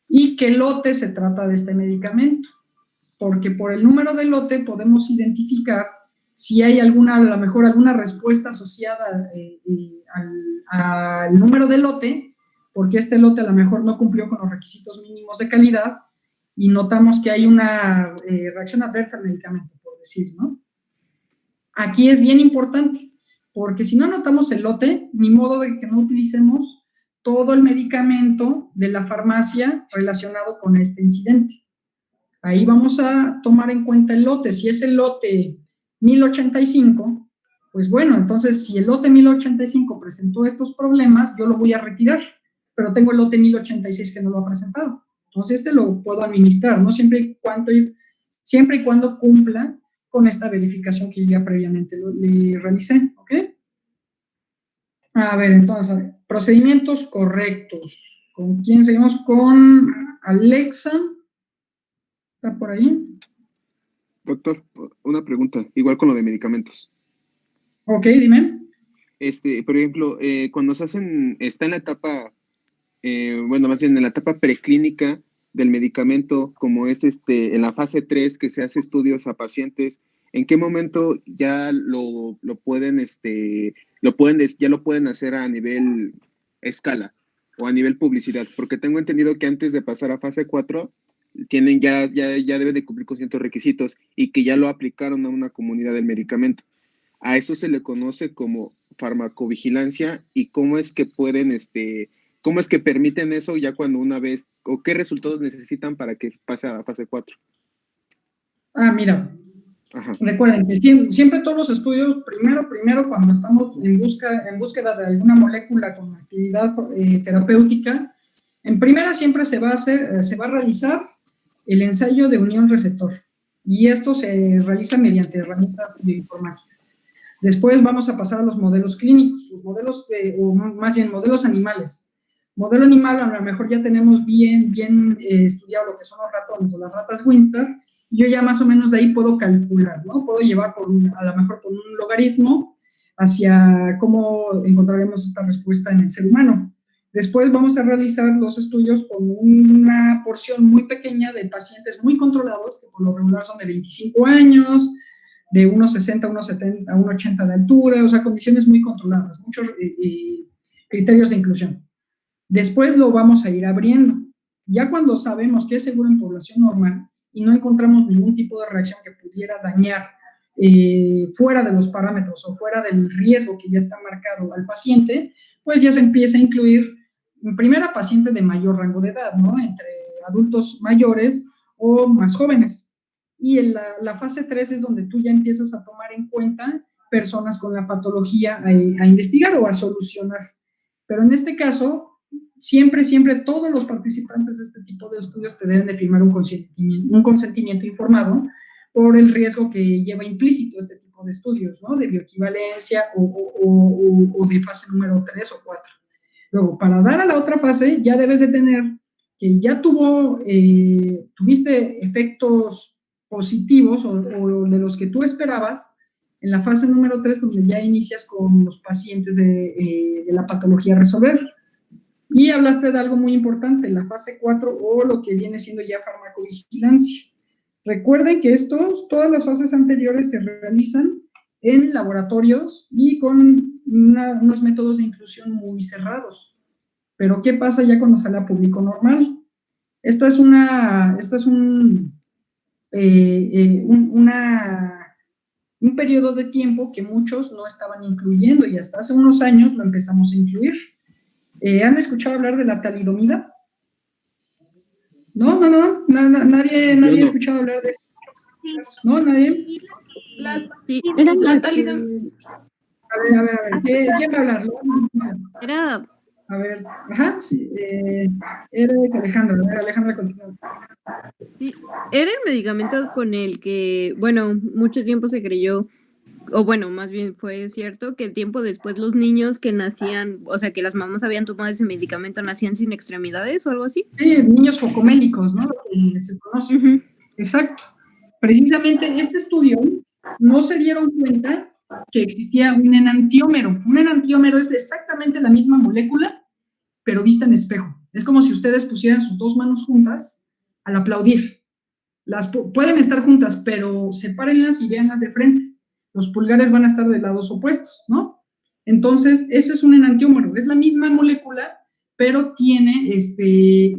E: y qué lote se trata de este medicamento. Porque por el número de lote podemos identificar si hay a lo mejor alguna respuesta asociada al número de lote, porque este lote a lo mejor no cumplió con los requisitos mínimos de calidad y notamos que hay una reacción adversa al medicamento, por decir, ¿no? Aquí es bien importante, porque si no anotamos el lote, ni modo de que no utilicemos todo el medicamento de la farmacia relacionado con este incidente. Ahí vamos a tomar en cuenta el lote. Si es el lote 1085, pues bueno, entonces si el lote 1085 presentó estos problemas, yo lo voy a retirar, pero tengo el lote 1086 que no lo ha presentado. Entonces este lo puedo administrar, ¿no? Siempre y cuando cumpla con esta verificación que ya previamente le realicé, ¿ok? A ver, entonces, procedimientos correctos. ¿Con quién seguimos? Con Alexa. ¿Está por ahí?
I: Doctor, una pregunta, igual con lo de medicamentos.
E: Ok, dime.
I: Por ejemplo, cuando se hacen, está en la etapa, más bien en la etapa preclínica del medicamento, como es en la fase 3 que se hace estudios a pacientes, ¿en qué momento ya lo pueden hacer a nivel escala o a nivel publicidad? Porque tengo entendido que antes de pasar a fase 4 ya deben de cumplir con ciertos requisitos y que ya lo aplicaron a una comunidad del medicamento. A eso se le conoce como farmacovigilancia. ¿Y cómo es que cómo es que permiten eso ya cuando una vez, o qué resultados necesitan para que pase a fase 4?
E: Mira,
I: ajá.
E: Recuerden que siempre todos los estudios, primero cuando estamos en búsqueda de alguna molécula con actividad terapéutica, en primera siempre se va a realizar el ensayo de unión receptor. Y esto se realiza mediante herramientas bioinformáticas. Después vamos a pasar a los modelos clínicos, los modelos, o más bien modelos animales. Modelo animal, a lo mejor ya tenemos bien estudiado lo que son los ratones o las ratas Winster, y yo ya más o menos de ahí puedo calcular, ¿no? Puedo llevar a lo mejor por un logaritmo hacia cómo encontraremos esta respuesta en el ser humano. Después vamos a realizar los estudios con una porción muy pequeña de pacientes muy controlados, que por lo regular son de 25 años, de 1,60 a 1,70 a 1,80 de altura, o sea, condiciones muy controladas, muchos criterios de inclusión. Después lo vamos a ir abriendo. Ya cuando sabemos que es seguro en población normal y no encontramos ningún tipo de reacción que pudiera dañar fuera de los parámetros o fuera del riesgo que ya está marcado al paciente, pues ya se empieza a incluir en primera paciente de mayor rango de edad, ¿no? Entre adultos mayores o más jóvenes. Y en la fase 3 es donde tú ya empiezas a tomar en cuenta personas con la patología a investigar o a solucionar. Pero en este caso, siempre todos los participantes de este tipo de estudios te deben de firmar un consentimiento informado por el riesgo que lleva implícito este tipo de estudios, ¿no? De bioequivalencia o de fase número 3 o 4. Luego, para dar a la otra fase, ya debes de tener que ya tuviste efectos positivos o de los que tú esperabas en la fase número 3, donde ya inicias con los pacientes de la patología a resolver. Y hablaste de algo muy importante, la fase 4 o lo que viene siendo ya farmacovigilancia. Recuerden que todas las fases anteriores se realizan en laboratorios y con unos métodos de inclusión muy cerrados. Pero ¿qué pasa ya cuando sale a público normal? Esta es un periodo de tiempo que muchos no estaban incluyendo y hasta hace unos años lo empezamos a incluir. ¿Han escuchado hablar de la talidomida? No, nadie ha escuchado hablar de esto. ¿No? ¿Nadie?
D: La talidomida.
E: A ver, ¿quién va a hablar?
F: Era...
E: A ver, ajá, sí, eres Alejandra, a ver, Alejandra, continúa.
F: Sí, era el medicamento con el que, bueno, mucho tiempo se creyó, o bueno, más bien fue cierto, que tiempo después los niños que nacían, o sea, que las mamás habían tomado ese medicamento, nacían sin extremidades o algo así.
E: Sí, niños focomélicos, ¿no? Lo que se conoce. Exacto. Precisamente este estudio no se dieron cuenta que existía un enantiómero. Un enantiómero es exactamente la misma molécula, pero vista en espejo. Es como si ustedes pusieran sus dos manos juntas al aplaudir. Pueden estar juntas, pero sepárenlas y véanlas de frente. Los pulgares van a estar de lados opuestos, ¿no? Entonces, eso es un enantiómero. Es la misma molécula, pero tiene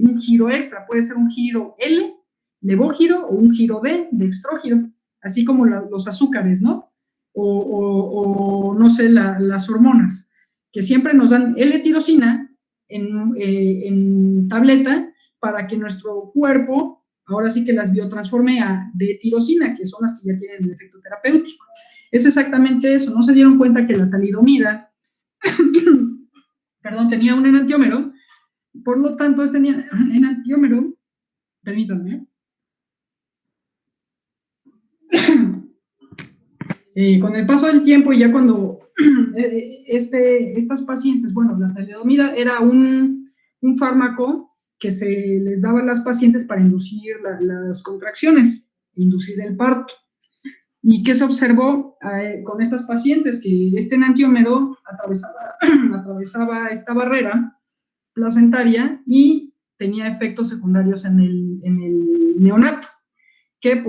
E: un giro extra. Puede ser un giro L, levógiro, o un giro D, dextrógiro, así como los azúcares, ¿no? O no sé, las hormonas, que siempre nos dan L-tirosina en tableta para que nuestro cuerpo, ahora sí que las biotransforme a D-tirosina, que son las que ya tienen el efecto terapéutico. Es exactamente eso. No se dieron cuenta que la talidomida, perdón, tenía un enantiómero, por lo tanto, este enantiómero, permítanme, con el paso del tiempo y ya cuando estas pacientes, bueno, la talidomida era un fármaco que se les daba a las pacientes para inducir las contracciones, inducir el parto. ¿Y qué se observó con estas pacientes? Que este enantiómero atravesaba esta barrera placentaria y tenía efectos secundarios en el neonato, que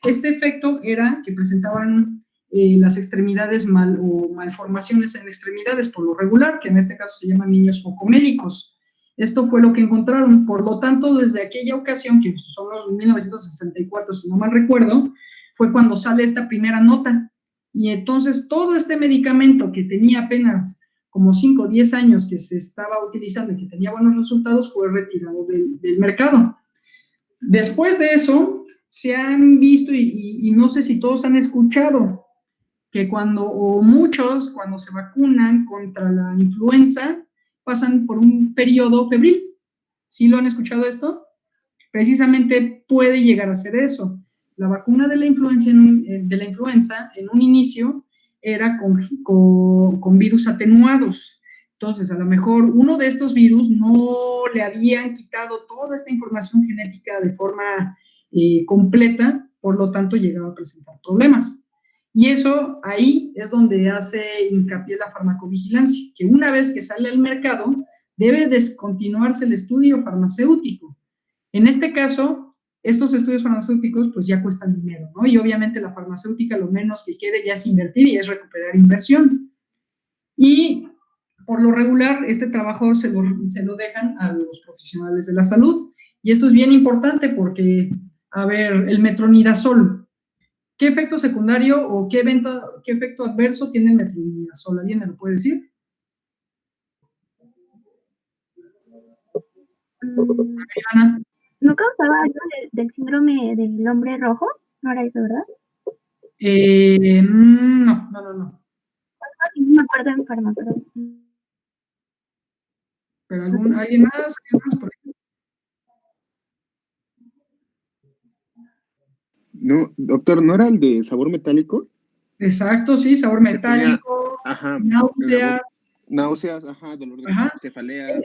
E: este efecto era que presentaban las extremidades malformaciones en extremidades por lo regular, que en este caso se llaman niños focomélicos. Esto fue lo que encontraron. Por lo tanto, desde aquella ocasión, que son los 1964, si no mal recuerdo, fue cuando sale esta primera nota. Y entonces todo este medicamento que tenía apenas como 5 o 10 años que se estaba utilizando y que tenía buenos resultados, fue retirado del mercado. Después de eso, se han visto, y no sé si todos han escuchado, que muchos, cuando se vacunan contra la influenza, pasan por un periodo febril. ¿Sí lo han escuchado esto? Precisamente puede llegar a ser eso. La vacuna de la influenza en un inicio era con virus atenuados. Entonces, a lo mejor uno de estos virus no le habían quitado toda esta información genética de forma completa, por lo tanto llegaba a presentar problemas. Y eso ahí es donde hace hincapié la farmacovigilancia, que una vez que sale al mercado, debe descontinuarse el estudio farmacéutico. En este caso, estos estudios farmacéuticos pues ya cuestan dinero, ¿no? Y obviamente la farmacéutica lo menos que quiere ya es invertir y es recuperar inversión. Y por lo regular, este trabajo se lo dejan a los profesionales de la salud. Y esto es bien importante porque, a ver, el metronidazol, ¿qué efecto secundario o qué efecto adverso tiene el metronidazol? ¿Alguien me lo puede decir?
K: Ana. ¿No causaba algo del síndrome del hombre rojo? ¿No era eso, verdad?
E: No.
K: No me acuerdo en farma,
E: ¿Pero alguien más? Por ejemplo?
I: No, doctor, ¿no era el de sabor metálico?
E: Exacto, sí, sabor metálico, náuseas.
I: Náuseas, dolor de cefalea.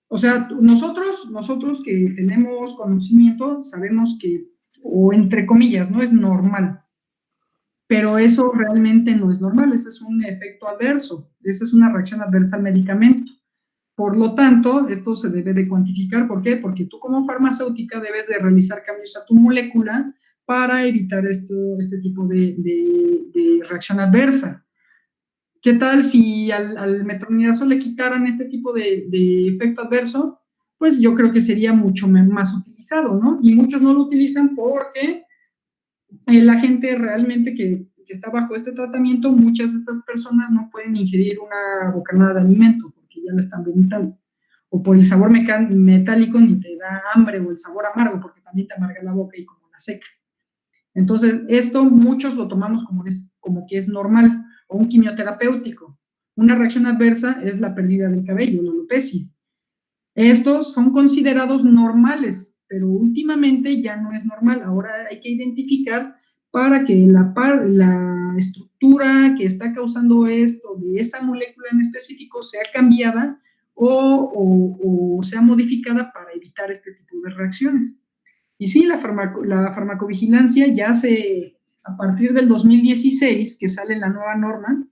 E: O sea, nosotros que tenemos conocimiento, sabemos que, o entre comillas, no es normal. Pero eso realmente no es normal, ese es un efecto adverso, esa es una reacción adversa al medicamento. Por lo tanto, esto se debe de cuantificar. ¿Por qué? Porque tú como farmacéutica debes de realizar cambios a tu molécula para evitar este tipo de reacción adversa. ¿Qué tal si al metronidazol le quitaran este tipo de efecto adverso? Pues yo creo que sería mucho más utilizado, ¿no? Y muchos no lo utilizan porque la gente realmente que está bajo este tratamiento, muchas de estas personas no pueden ingerir una bocanada de alimento porque ya la están vomitando. O por el sabor metálico ni te da hambre, o el sabor amargo porque también te amarga la boca y como la seca. Entonces, esto muchos lo tomamos como que es normal, o un quimioterapéutico. Una reacción adversa es la pérdida del cabello, la alopecia. Estos son considerados normales, pero últimamente ya no es normal. Ahora hay que identificar para que la estructura que está causando esto, de esa molécula en específico, sea cambiada o sea modificada para evitar este tipo de reacciones. Y sí, la farmacovigilancia ya a partir del 2016, que sale la nueva norma,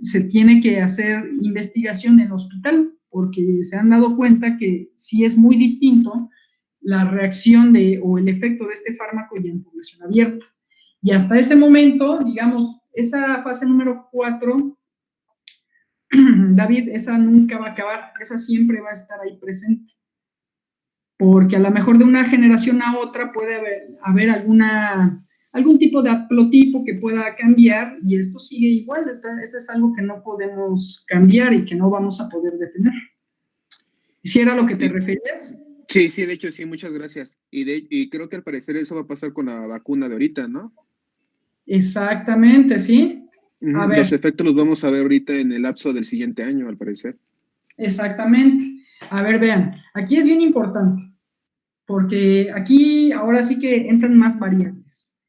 E: se tiene que hacer investigación en hospital, porque se han dado cuenta que sí es muy distinto la reacción o el efecto de este fármaco ya en población abierta. Y hasta ese momento, digamos, esa fase número 4, David, esa nunca va a acabar, esa siempre va a estar ahí presente. Porque a lo mejor de una generación a otra puede haber algún tipo de haplotipo que pueda cambiar y esto sigue igual. Eso es algo que no podemos cambiar y que no vamos a poder detener. ¿Sí era lo que te referías?
I: Sí, de hecho, sí, muchas gracias. Y creo que al parecer eso va a pasar con la vacuna de ahorita, ¿no?
E: Exactamente, sí. A ver.
I: Los efectos los vamos a ver ahorita en el lapso del siguiente año, al parecer. Exactamente.
E: A ver, vean, aquí es bien importante, porque aquí ahora sí que entran más variables.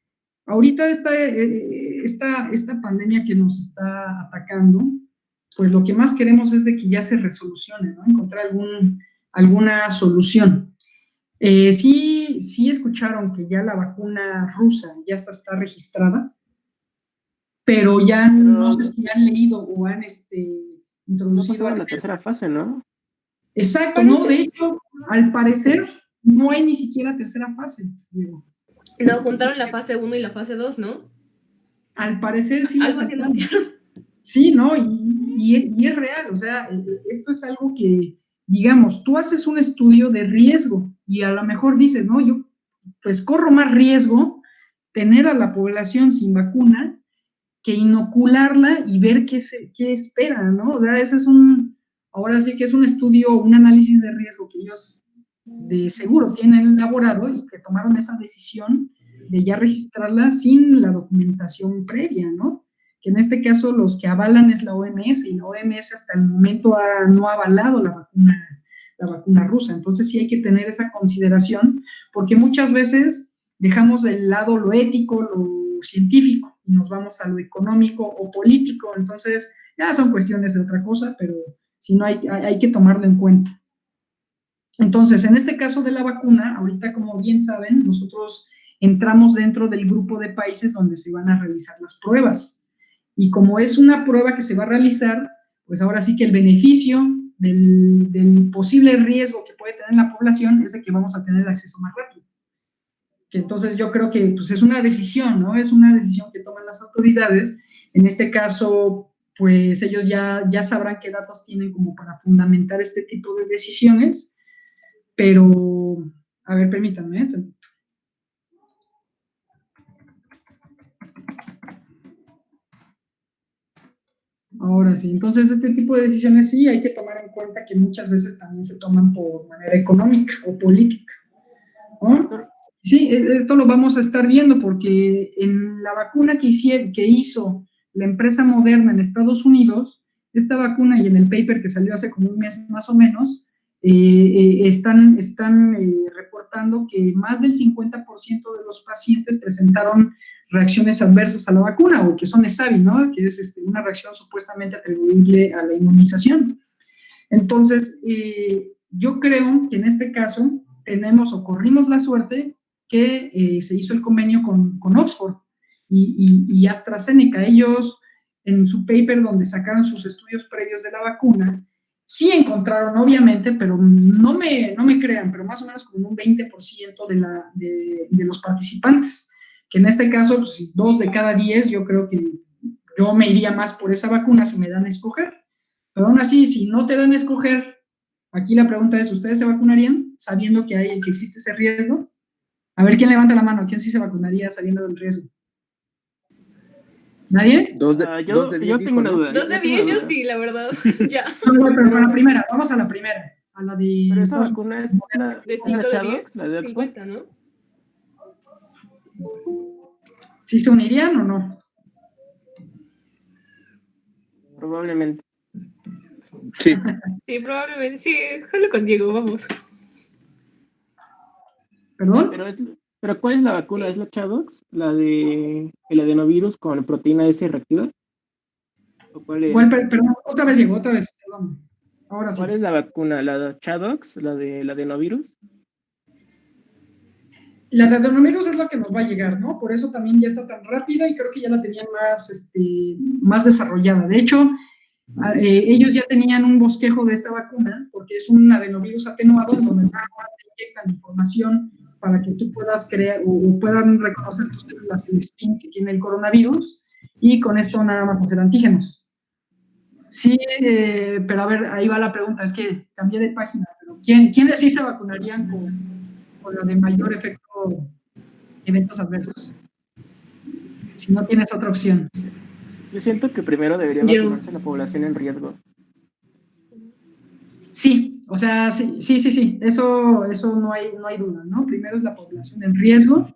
E: Ahorita esta pandemia que nos está atacando, pues lo que más queremos es de que ya se resolucione, ¿no? Encontrar alguna solución. Sí escucharon que ya la vacuna rusa ya está registrada, pero ya no sé si han leído o han introducido...
B: No la tercera fase, ¿no?
E: Exacto, no, de hecho, al parecer no hay ni siquiera tercera fase, Diego.
D: No, juntaron la fase 1 y la fase 2, ¿no?
E: Al parecer sí.
D: Algo así anunciaron.
E: Sí, ¿no? Y es real, o sea, esto es algo que, digamos, tú haces un estudio de riesgo y a lo mejor dices, no, yo pues corro más riesgo tener a la población sin vacuna que inocularla y ver qué espera, ¿no? O sea, ese es ahora sí que es un estudio, un análisis de riesgo que ellos de seguro tienen elaborado y que tomaron esa decisión de ya registrarla sin la documentación previa, ¿no? que en este caso los que avalan es la OMS, y la OMS hasta el momento no ha avalado la vacuna rusa. Entonces sí hay que tener esa consideración, porque muchas veces dejamos de lado lo ético, lo científico, y nos vamos a lo económico o político. Entonces ya son cuestiones de otra cosa, pero si no hay que tomarlo en cuenta. Entonces, en este caso de la vacuna, ahorita, como bien saben, nosotros entramos dentro del grupo de países donde se van a realizar las pruebas. Y como es una prueba que se va a realizar, pues ahora sí que el beneficio del posible riesgo que puede tener la población es de que vamos a tener el acceso más rápido. Que entonces yo creo que pues, es una decisión, ¿no? Es una decisión que toman las autoridades. En este caso, pues ellos ya sabrán qué datos tienen como para fundamentar este tipo de decisiones. Pero, a ver, permítanme tantito. Ahora sí, entonces este tipo de decisiones sí hay que tomar en cuenta que muchas veces también se toman por manera económica o política, ¿no? Sí, esto lo vamos a estar viendo porque en la vacuna que hizo la empresa Moderna en Estados Unidos, esta vacuna y en el paper que salió hace como un mes más o menos, están reportando que más del 50% de los pacientes presentaron reacciones adversas a la vacuna, o que son ESAVI, ¿no? Que es una reacción supuestamente atribuible a la inmunización. Entonces, yo creo que en este caso tenemos o corrimos la suerte que se hizo el convenio con Oxford y AstraZeneca. Ellos, en su paper donde sacaron sus estudios previos de la vacuna, sí encontraron, obviamente, pero no me crean, pero más o menos como un 20% de los participantes, que en este caso, pues, 2 de cada 10, yo creo que yo me iría más por esa vacuna si me dan a escoger. Pero aún así, si no te dan a escoger, aquí la pregunta es, ¿ustedes se vacunarían sabiendo que existe ese riesgo? A ver, ¿quién levanta la mano? ¿Quién sí se vacunaría sabiendo del riesgo? ¿Nadie?
B: Yo tengo una duda.
D: 2 de 10 yo sí, la verdad. Ya.
E: Pero la primera, vamos a la primera. A la de...
B: Pero esa vacuna es la
D: de 5 de
B: Chadox,
D: 10,
B: la de Oxford.
D: 50, ¿no?
E: ¿Sí se unirían o no?
B: Probablemente.
I: Sí.
D: Sí, probablemente. Sí, jalo con Diego, vamos.
E: ¿Perdón?
B: Pero ¿cuál es la vacuna?
D: Sí.
B: ¿Es la Chadox? ¿La de el adenovirus con proteína S reactiva? ¿O cuál es?
E: Perdón, otra vez llegó, perdón. Ahora sí.
B: ¿Cuál es la vacuna? ¿La de Chadox? ¿La del adenovirus?
E: La de adenovirus es la que nos va a llegar, ¿no? Por eso también ya está tan rápida y creo que ya la tenían más desarrollada. De hecho, ellos ya tenían un bosquejo de esta vacuna porque es un adenovirus atenuado en donde nada más te inyectan información para que tú puedas crear o puedan reconocer tus células el spin que tiene el coronavirus y con esto nada más hacer antígenos. Sí, pero a ver, ahí va la pregunta, es que cambié de página, pero ¿quiénes sí se vacunarían con la de mayor efecto, eventos adversos? Si no tienes otra opción.
B: Yo siento que primero debería vacunarse la población en riesgo.
E: Sí, o sea, sí, eso no hay duda, ¿no? Primero es la población en riesgo.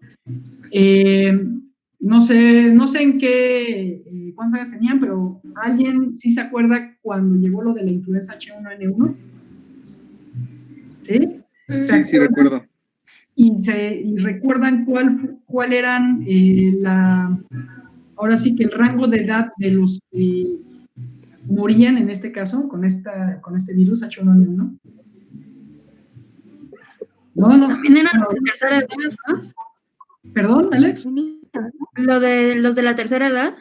E: No sé en qué, cuántos años tenían, pero ¿alguien sí se acuerda cuando llegó lo de la influenza H1N1? ¿Sí?
I: Sí, recuerdo.
E: Y recuerdan cuál eran ahora sí que el rango de edad de los que morían en este caso con este virus H1N1. No.
L: También eran los de tercera edad, ¿no?
E: ¿Perdón, Alex?
L: ¿Los de la tercera edad?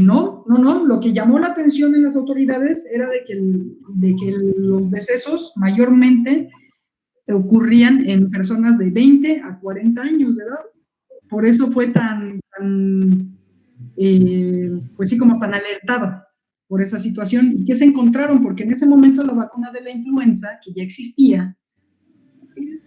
E: No. Lo que llamó la atención en las autoridades era de que los decesos mayormente ocurrían en personas de 20 a 40 años de edad. Por eso fue pues sí, como tan alertada por esa situación. ¿Y qué se encontraron? Porque en ese momento la vacuna de la influenza, que ya existía,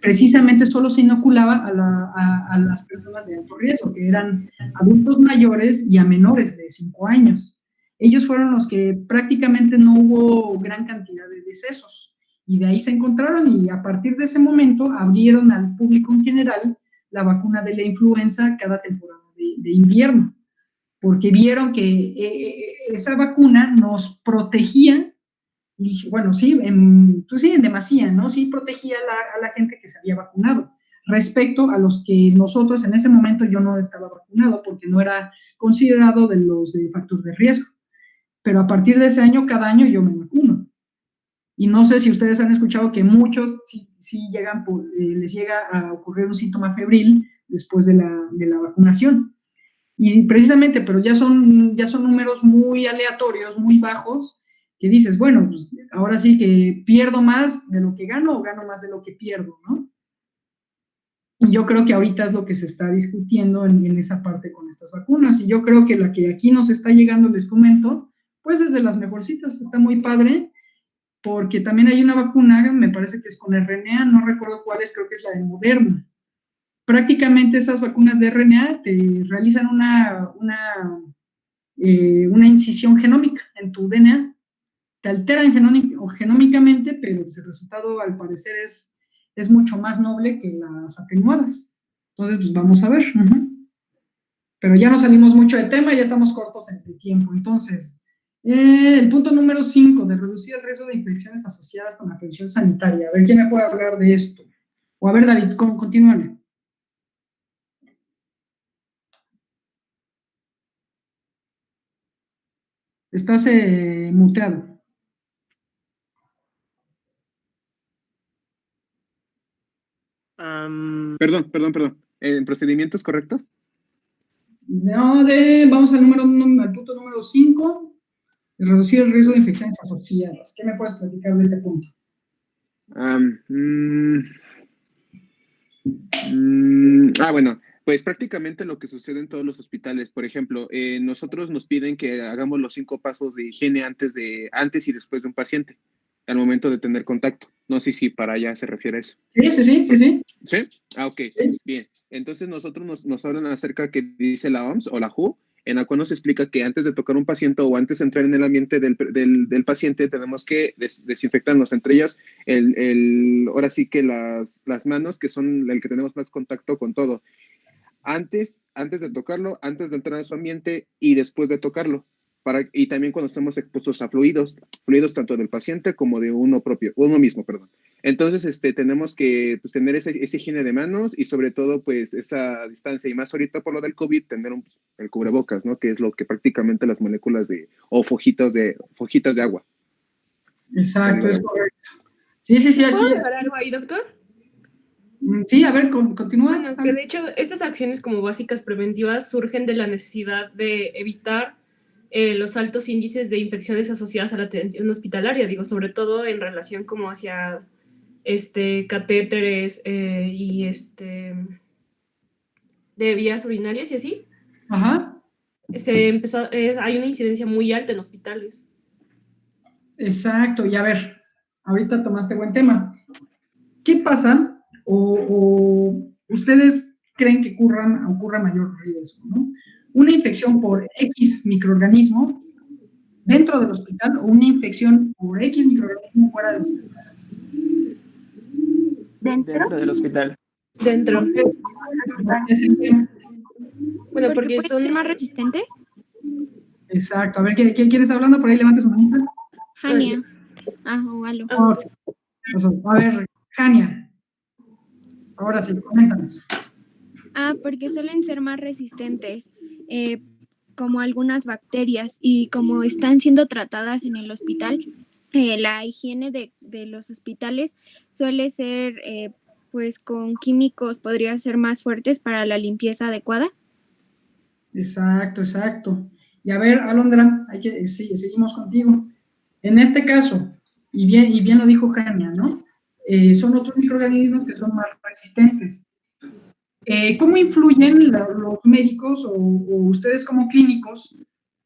E: precisamente solo se inoculaba a las personas de alto riesgo, que eran adultos mayores y a menores de 5 años. Ellos fueron los que prácticamente no hubo gran cantidad de decesos, y de ahí se encontraron, y a partir de ese momento abrieron al público en general la vacuna de la influenza cada temporada de invierno. porque vieron que esa vacuna nos protegía, y bueno, sí, pues sí, en demasía, ¿no? Sí protegía a la gente que se había vacunado, respecto a los que nosotros en ese momento yo no estaba vacunado, porque no era considerado de los de factor de riesgo. Pero a partir de ese año, cada año yo me vacuno. Y no sé si ustedes han escuchado que muchos sí llegan les llega a ocurrir un síntoma febril después de la vacunación. Y precisamente, pero ya son números muy aleatorios, muy bajos, que dices, bueno, pues ahora sí que pierdo más de lo que gano o gano más de lo que pierdo, ¿no? Y yo creo que ahorita es lo que se está discutiendo en esa parte con estas vacunas. Y yo creo que la que aquí nos está llegando, les comento, pues es de las mejorcitas, está muy padre, porque también hay una vacuna, me parece que es con RNA, no recuerdo cuál es, creo que es la de Moderna. Prácticamente esas vacunas de RNA te realizan una incisión genómica en tu DNA, te alteran genómicamente, pero el resultado al parecer es mucho más noble que las atenuadas. Entonces, pues vamos a ver. Pero ya no salimos mucho de tema, ya estamos cortos en el tiempo. Entonces, el punto número 5, de reducir el riesgo de infecciones asociadas con la atención sanitaria. A ver, ¿quién me puede hablar de esto? O a ver, David, continúale. Estás muteado.
I: Perdón. ¿En procedimientos correctos?
E: No, vamos al punto número 5, de reducir el riesgo de infecciones asociadas. ¿Qué me puedes platicar de este punto?
I: Bueno, pues prácticamente lo que sucede en todos los hospitales. Por ejemplo, nosotros nos piden que hagamos los 5 pasos de higiene antes y después de un paciente, al momento de tener contacto. No sé si para allá se refiere a eso.
E: Sí.
I: ¿Sí? Ok, sí. Bien. Entonces nosotros nos hablan acerca que dice la OMS o la WHO, en la cual nos explica que antes de tocar un paciente o antes de entrar en el ambiente del paciente, tenemos que desinfectarnos, entre ellas ahora sí que las manos, que son el que tenemos más contacto con todo. Antes de tocarlo, antes de entrar en su ambiente y después de tocarlo. Y también cuando estamos expuestos a fluidos tanto del paciente como de uno mismo. Entonces, tenemos que pues, tener esa higiene de manos y sobre todo, pues, esa distancia. Y más ahorita por lo del COVID, tener el cubrebocas, ¿no? Que es lo que prácticamente las moléculas o fojitas de agua.
E: Exacto, es correcto. Sí.
D: ¿Puedo agregar algo ahí, doctor?
E: Sí, a ver, continúa.
D: Bueno, que de hecho estas acciones como básicas preventivas surgen de la necesidad de evitar los altos índices de infecciones asociadas a la atención hospitalaria, digo, sobre todo en relación como hacia catéteres y de vías urinarias y así.
E: Ajá.
D: Hay una incidencia muy alta en hospitales.
E: Exacto, y a ver, ahorita tomaste buen tema. ¿Qué pasa? O ustedes creen que ocurra mayor riesgo, ¿no? Una infección por X microorganismo dentro del hospital o una infección por X microorganismo fuera del hospital.
B: Dentro del hospital.
D: Dentro.
J: Bueno, porque son más resistentes.
E: Exacto. A ver, ¿quién está hablando? Por ahí levante su manita.
J: Jania. O Alo.
E: A ver, Jania. Ahora sí, coméntanos.
J: Porque suelen ser más resistentes, como algunas bacterias, y como están siendo tratadas en el hospital, la higiene de los hospitales suele ser, pues con químicos, podría ser más fuertes para la limpieza adecuada.
E: Exacto. Y a ver, Alondra, seguimos contigo. En este caso, y bien lo dijo Jania, ¿no? Son otros microorganismos que son más resistentes. ¿Cómo influyen los médicos o ustedes como clínicos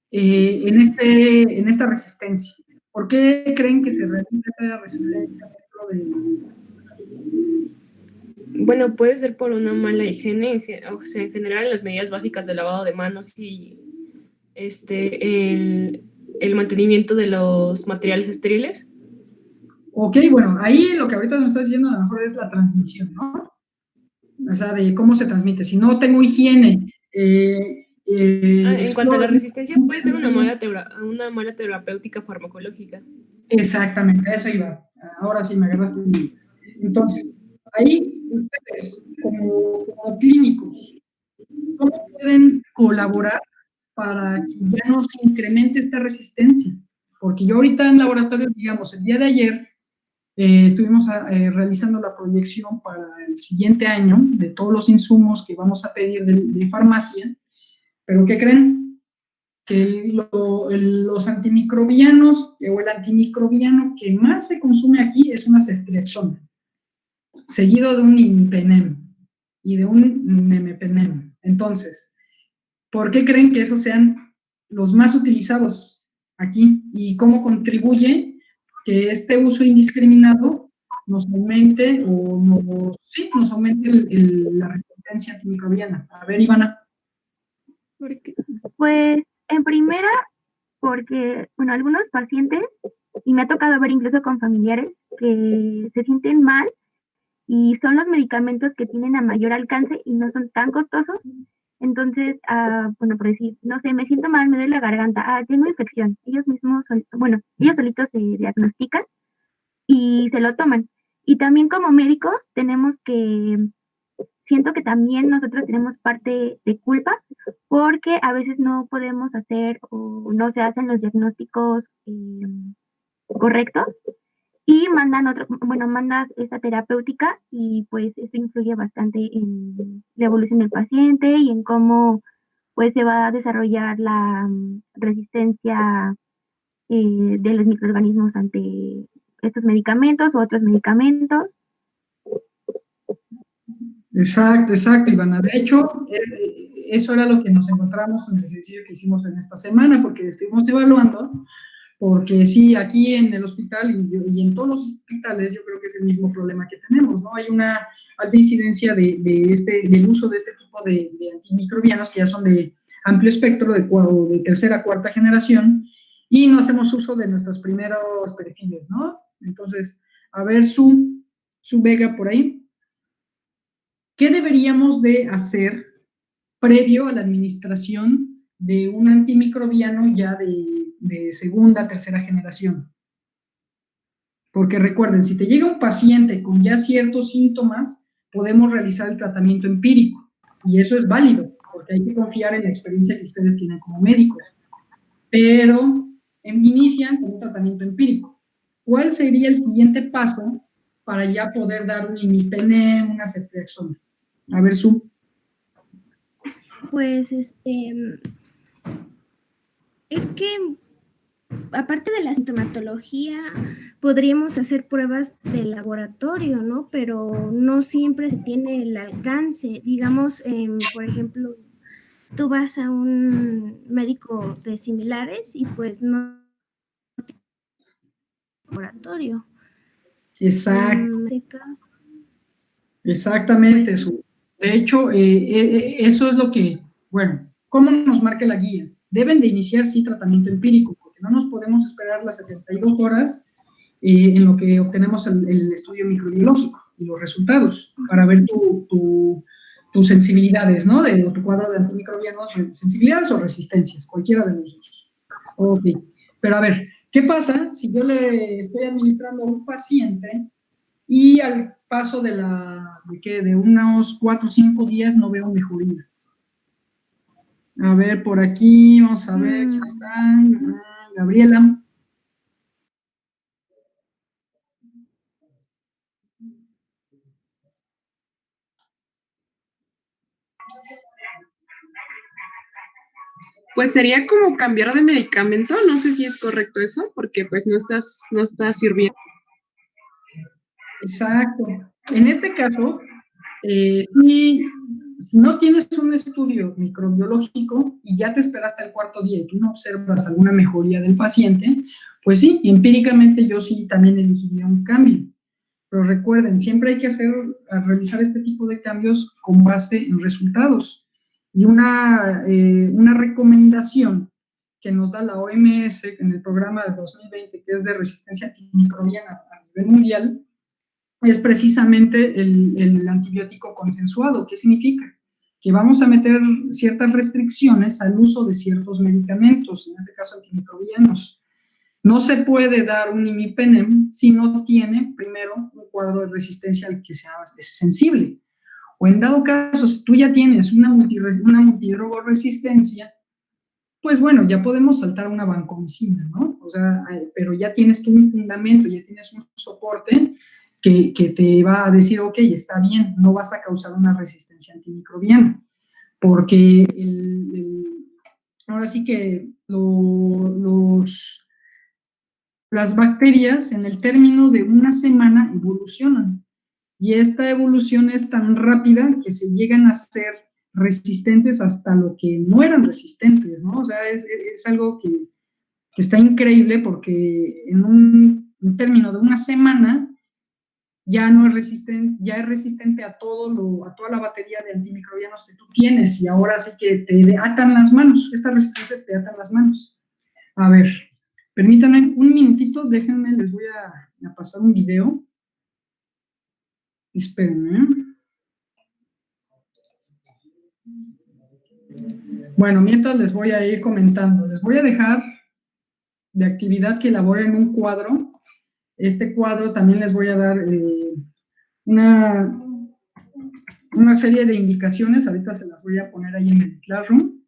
E: en esta resistencia? ¿Por qué creen que se realiza esta resistencia dentro
D: Bueno, puede ser por una mala higiene, o sea, en general las medidas básicas de lavado de manos y el mantenimiento de los materiales estériles.
E: Ok, bueno, ahí lo que ahorita nos está diciendo a lo mejor es la transmisión, ¿no? O sea, de cómo se transmite. Si no tengo higiene
D: En cuanto a la
E: explora-
D: resistencia, puede ser una mala terapéutica farmacológica.
E: Exactamente, a eso iba. Ahora sí me agarraste. Entonces, ahí ustedes, como clínicos, ¿cómo pueden colaborar para que ya no se incremente esta resistencia? Porque yo ahorita en laboratorio, digamos, el día de ayer estuvimos realizando la proyección para el siguiente año de todos los insumos que vamos a pedir de farmacia, pero ¿qué creen? Que los antimicrobianos o el antimicrobiano que más se consume aquí es una ceftriaxona, seguido de un imipenem y de un memepenem. Entonces, ¿por qué creen que esos sean los más utilizados aquí? ¿Y cómo contribuye que este uso indiscriminado nos aumente nos aumente la resistencia antimicrobiana? A ver, Ivana.
K: Pues, en primera, porque, bueno, algunos pacientes, y me ha tocado ver incluso con familiares, que se sienten mal y son los medicamentos que tienen a mayor alcance y no son tan costosos. Entonces, bueno, por decir, no sé, me siento mal, me duele la garganta, tengo infección. Ellos mismos, ellos solitos se diagnostican y se lo toman. Y también como médicos siento que también nosotros tenemos parte de culpa porque a veces no podemos hacer o no se hacen los diagnósticos correctos y mandas esta terapéutica y pues eso influye bastante en la evolución del paciente y en cómo pues se va a desarrollar la resistencia de los microorganismos ante estos medicamentos u otros medicamentos.
E: Exacto, Ivana. De hecho, eso era lo que nos encontramos en el ejercicio que hicimos en esta semana, porque estuvimos evaluando, porque sí, aquí en el hospital y en todos los hospitales yo creo que es el mismo problema que tenemos, ¿no? Hay una alta incidencia del uso de este tipo de antimicrobianos que ya son de amplio espectro, de tercera a cuarta generación, y no hacemos uso de nuestros primeros perfiles, ¿no? Entonces, a ver, Su Vega por ahí. ¿Qué deberíamos de hacer previo a la administración de un antimicrobiano ya de segunda, tercera generación? Porque recuerden, si te llega un paciente con ya ciertos síntomas, podemos realizar el tratamiento empírico, y eso es válido, porque hay que confiar en la experiencia que ustedes tienen como médicos, pero inician con un tratamiento empírico. ¿Cuál sería el siguiente paso para ya poder dar un imipenem, una ceftriaxona? A ver, Su.
J: Pues es que aparte de la sintomatología, podríamos hacer pruebas de laboratorio, ¿no? Pero no siempre se tiene el alcance. Digamos, por ejemplo, tú vas a un médico de similares y pues no tiene laboratorio.
E: Exacto. Exactamente, Su. De hecho, eso es lo que, bueno, ¿cómo nos marca la guía? Deben de iniciar, sí, tratamiento empírico, porque no nos podemos esperar las 72 horas en lo que obtenemos el estudio microbiológico y los resultados para ver tus sensibilidades, ¿no? O tu cuadro de antimicrobianos, sensibilidades o resistencias, cualquiera de los dos. Ok, pero a ver, ¿qué pasa si yo le estoy administrando a un paciente y al paso de unos 4 o 5 días no veo mejoría? A ver, por aquí, vamos a ver, ¿quién está? Gabriela.
G: Pues sería como cambiar de medicamento, no sé si es correcto eso, porque pues no está sirviendo.
E: Exacto. En este caso, si no tienes un estudio microbiológico y ya te esperaste el 4.º día y tú no observas alguna mejoría del paciente, pues sí, empíricamente yo sí también elegiría un cambio. Pero recuerden, siempre hay que realizar este tipo de cambios con base en resultados. Y una recomendación que nos da la OMS en el programa de 2020, que es de resistencia antimicrobiana a nivel mundial, es precisamente el antibiótico consensuado. ¿Qué significa? que vamos a meter ciertas restricciones al uso de ciertos medicamentos, en este caso antimicrobianos. No se puede dar un imipenem si no tiene primero un cuadro de resistencia al que sea sensible. O en dado caso, si tú ya tienes una multidrogoresistencia, pues bueno, ya podemos saltar a una vancomicina, ¿no? O sea, pero ya tienes tú un fundamento, ya tienes un soporte que te va a decir, ok, está bien, no vas a causar una resistencia antimicrobiana, porque ahora sí que las bacterias en el término de una semana evolucionan, y esta evolución es tan rápida que se llegan a ser resistentes hasta lo que no eran resistentes, ¿no? O sea, es algo que está increíble, porque en un término de una semana ya no es resistente, ya es resistente a toda la batería de antimicrobianos que tú tienes, y ahora sí que te atan las manos, estas resistencias te atan las manos. A ver, permítanme un minutito, déjenme, les voy a pasar un video. Espérenme. Bueno, mientras les voy a ir comentando, les voy a dejar de actividad que elaboren un cuadro. Este cuadro también les voy a dar una serie de indicaciones, ahorita se las voy a poner ahí en el Classroom,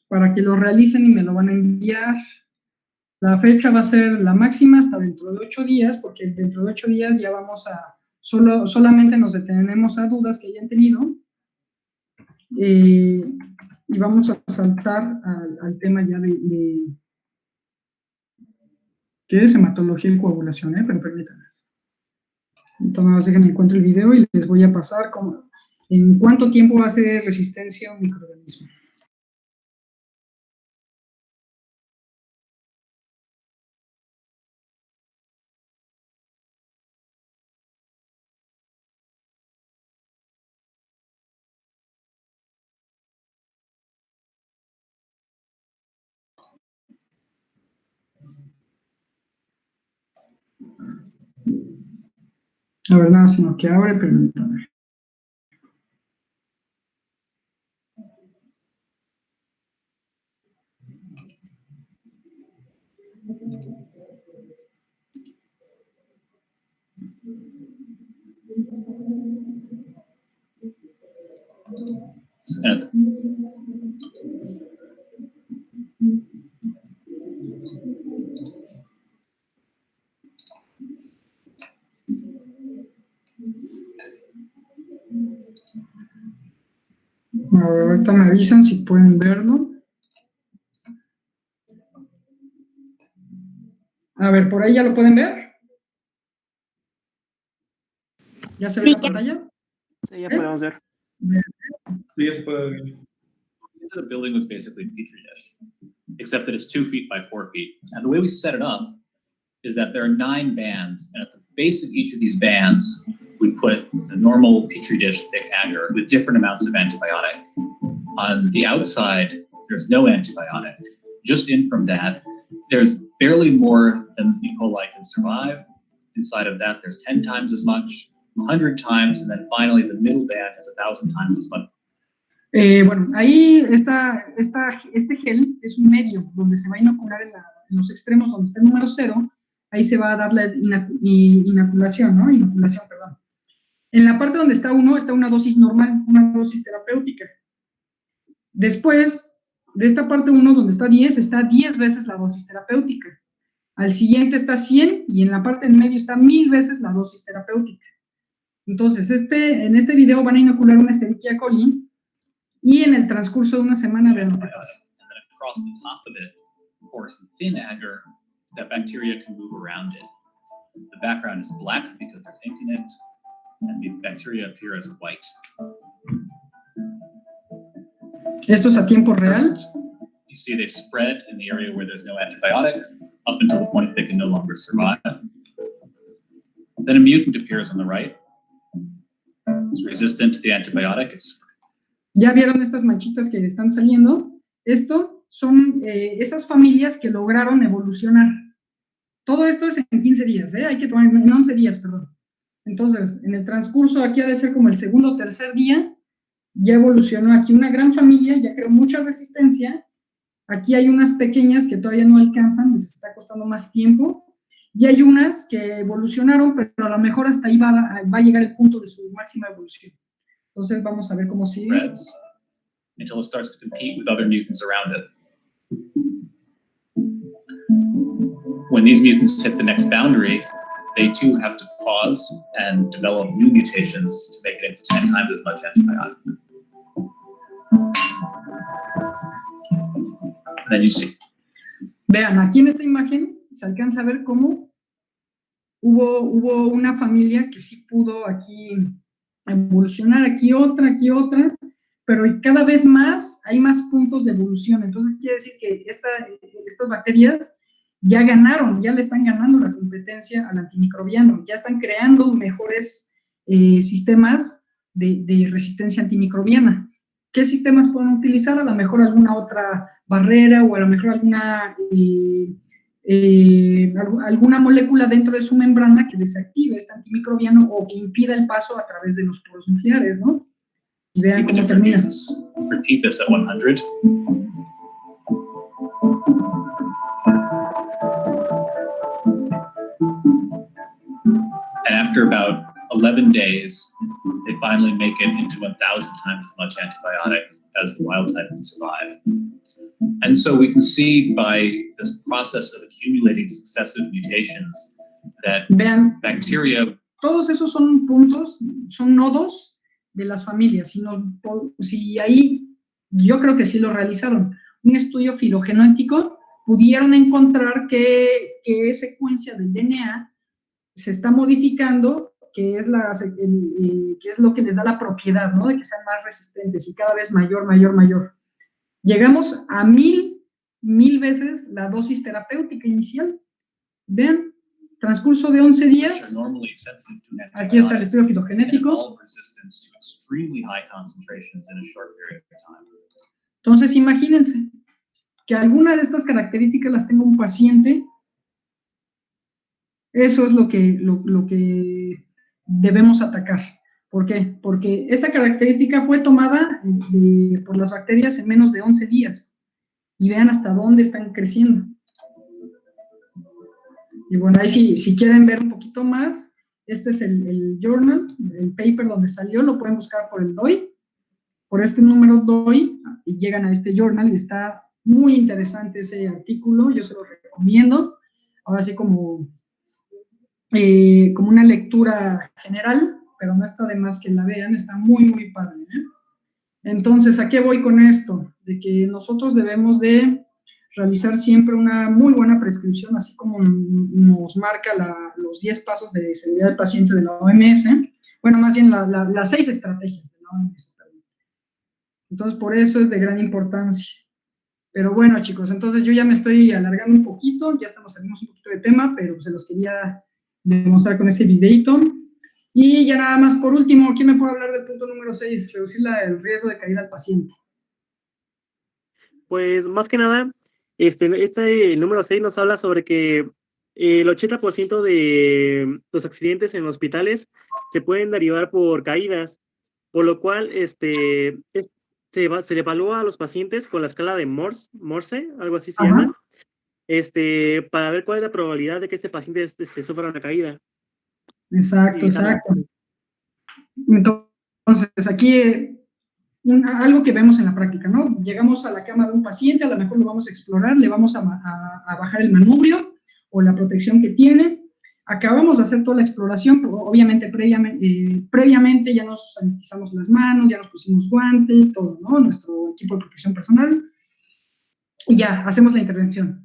E: para que lo realicen y me lo van a enviar. La fecha va a ser la máxima hasta dentro de 8 días, porque dentro de 8 días ya vamos a, solamente nos detenemos a dudas que hayan tenido, y vamos a saltar al tema ya ¿qué es? Hematología y coagulación, pero permítanme. Entonces, déjenme encuentro el video y les voy a pasar en cuánto tiempo hace resistencia a un microorganismo. A ver, nada, sino que abre, permítame. A ver, ahorita me avisan si pueden verlo. A ver, ¿por ahí ya lo pueden ver? ¿Ya se ve la pantalla?
A: Sí, ya podemos ver.
M: Sí, ya se puede ver.
N: The building was basically a petri dish, except that it's 2 feet by 4 feet. And the way we set it up is that there are 9 bands, and at the base of each of these bands, we put a normal petri dish thick agar with different amounts of antibiotic. On the outside, there's no antibiotic. Just in from that, there's barely more than the E. coli can survive. Inside of that, there's 10 times as much, 100 times, and then finally the middle band has 1,000 times as much.
E: Bueno, ahí este gel es un medio donde se va a inocular en los extremos donde está el número 0, ahí se va a dar la inoculación, ¿no? Inoculación, perdón. En la parte donde está 1 está una dosis normal, una dosis terapéutica. Después de esta parte 1 donde está 10 veces la dosis terapéutica. Al siguiente está 100 y en la parte en medio está 1000 veces la dosis terapéutica. Entonces, en este video van a inocular una Escherichia coli, y en el transcurso de una semana vean lo que pasa.
N: And then across the top of it, pour some thin agar that bacteria can move around it. The background is black because there's ink in it, and the bacteria appear as white.
E: Esto es a tiempo real.
N: You see they spread in the area where there's no antibiotic up until the point they can no longer survive. Then a mutant appears on the right. It's resistant to the antibiotic.
E: Ya vieron estas manchitas que están saliendo. Esto son esas familias que lograron evolucionar. Todo esto es en 15 días, hay que tomar en 11 días, perdón. Entonces, en el transcurso, aquí ha de ser como el segundo o tercer día, ya evolucionó aquí una gran familia, ya creó mucha resistencia. Aquí hay unas pequeñas que todavía no alcanzan, les está costando más tiempo, y hay unas que evolucionaron, pero a lo mejor hasta ahí va a llegar el punto de su máxima evolución. Entonces vamos a ver cómo sigue.
N: Threads until it starts to compete with other mutants around it. When these mutants hit the next boundary, they too have to pause and develop new mutations to make it into 10 times as much antibiotic. And then you see.
E: Vean, aquí en esta imagen se alcanza a ver cómo hubo una familia que sí pudo aquí evolucionar, aquí otra, pero cada vez más hay más puntos de evolución. Entonces quiere decir que estas bacterias ya ganaron, ya le están ganando la competencia al antimicrobiano, ya están creando mejores sistemas de resistencia antimicrobiana. ¿Qué sistemas pueden utilizar? A lo mejor alguna otra barrera o a lo mejor alguna molécula dentro de su membrana que desactive este antimicrobiano o que impida el paso a través de los poros nucleares, ¿no? Y vean cómo termina.
N: Repeat this at 100. And after about 11 days, they finally make it into 1,000 times as much antibiotic as the wild type can survive. And so we can see by this process of accumulating successive mutations that
E: vean,
N: bacteria.
E: Todos esos son puntos, son nodos de las familias. Si ahí, yo creo que sí lo realizaron. Un estudio filogenético, pudieron encontrar qué secuencia del DNA se está modificando, que es lo que les da la propiedad, ¿no? De que sean más resistentes y cada vez mayor. Llegamos a mil veces la dosis terapéutica inicial. Vean, transcurso de 11 días, aquí está el estudio filogenético. Entonces, imagínense que alguna de estas características las tenga un paciente. Eso es lo que debemos atacar. ¿Por qué? Porque esta característica fue tomada por las bacterias en menos de 11 días. Y vean hasta dónde están creciendo. Y bueno, ahí si quieren ver un poquito más, este es el journal, el paper donde salió, lo pueden buscar por el DOI, por este número DOI, y llegan a este journal, y está muy interesante ese artículo, yo se lo recomiendo, ahora sí como una lectura general, pero no está de más que la vean, está muy padre, ¿eh? Entonces, ¿a qué voy con esto? De que nosotros debemos de realizar siempre una muy buena prescripción, así como nos marca los 10 pasos de seguridad del paciente de la OMS, bueno, más bien las 6 estrategias de la OMS. Entonces, por eso es de gran importancia. Pero bueno, chicos, entonces yo ya me estoy alargando un poquito, ya salimos un poquito de tema, pero se los quería demostrar con ese videito. Y ya nada más, por último, ¿quién me puede hablar del punto número 6? Reducir el riesgo de caída al paciente.
A: Pues, más que nada, este número 6 nos habla sobre que el 80% de los accidentes en hospitales se pueden derivar por caídas, por lo cual se le evalúa a los pacientes con la escala de Morse, algo así se llama, para ver cuál es la probabilidad de que este paciente sufra una caída.
E: Exacto. Entonces, aquí algo que vemos en la práctica, ¿no? Llegamos a la cama de un paciente, a lo mejor lo vamos a explorar, le vamos a bajar el manubrio o la protección que tiene. Acabamos de hacer toda la exploración, obviamente previamente ya nos sanitizamos las manos, ya nos pusimos guante, todo, ¿no? Nuestro equipo de protección personal. Y ya, hacemos la intervención.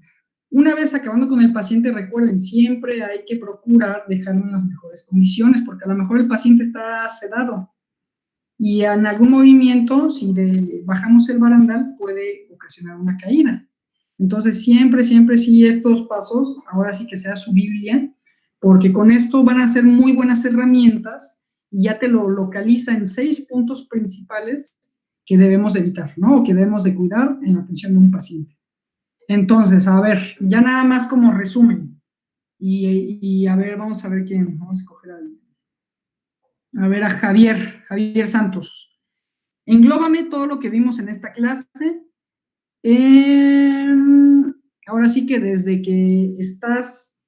E: Una vez acabando con el paciente, recuerden, siempre hay que procurar dejarlo en las mejores condiciones, porque a lo mejor el paciente está sedado y en algún movimiento, si bajamos el barandal, puede ocasionar una caída. Entonces, siempre sí estos pasos, ahora sí que sea su Biblia, porque con esto van a ser muy buenas herramientas y ya te lo localiza en 6 puntos principales que debemos evitar, ¿no? O que debemos de cuidar en la atención de un paciente. Entonces, a ver, ya nada más como resumen. Y a ver, vamos a ver quién. Vamos a escoger a ver, a Javier Santos. Englóbame todo lo que vimos en esta clase. Ahora sí que desde que estás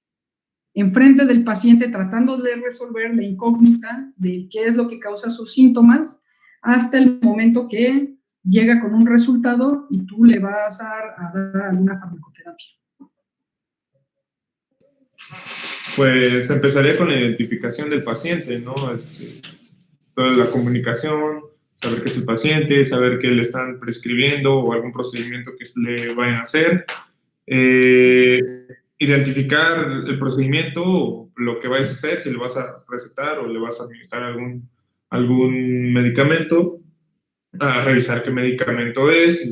E: enfrente del paciente tratando de resolver la incógnita de qué es lo que causa sus síntomas, hasta el momento que llega con un resultado y tú le vas a dar alguna farmacoterapia.
M: Pues empezaría con la identificación del paciente, ¿no? Toda la comunicación, saber qué es el paciente, saber qué le están prescribiendo o algún procedimiento que le vayan a hacer. Identificar el procedimiento o lo que vayas a hacer, si le vas a recetar o le vas a administrar algún medicamento, a revisar qué medicamento es,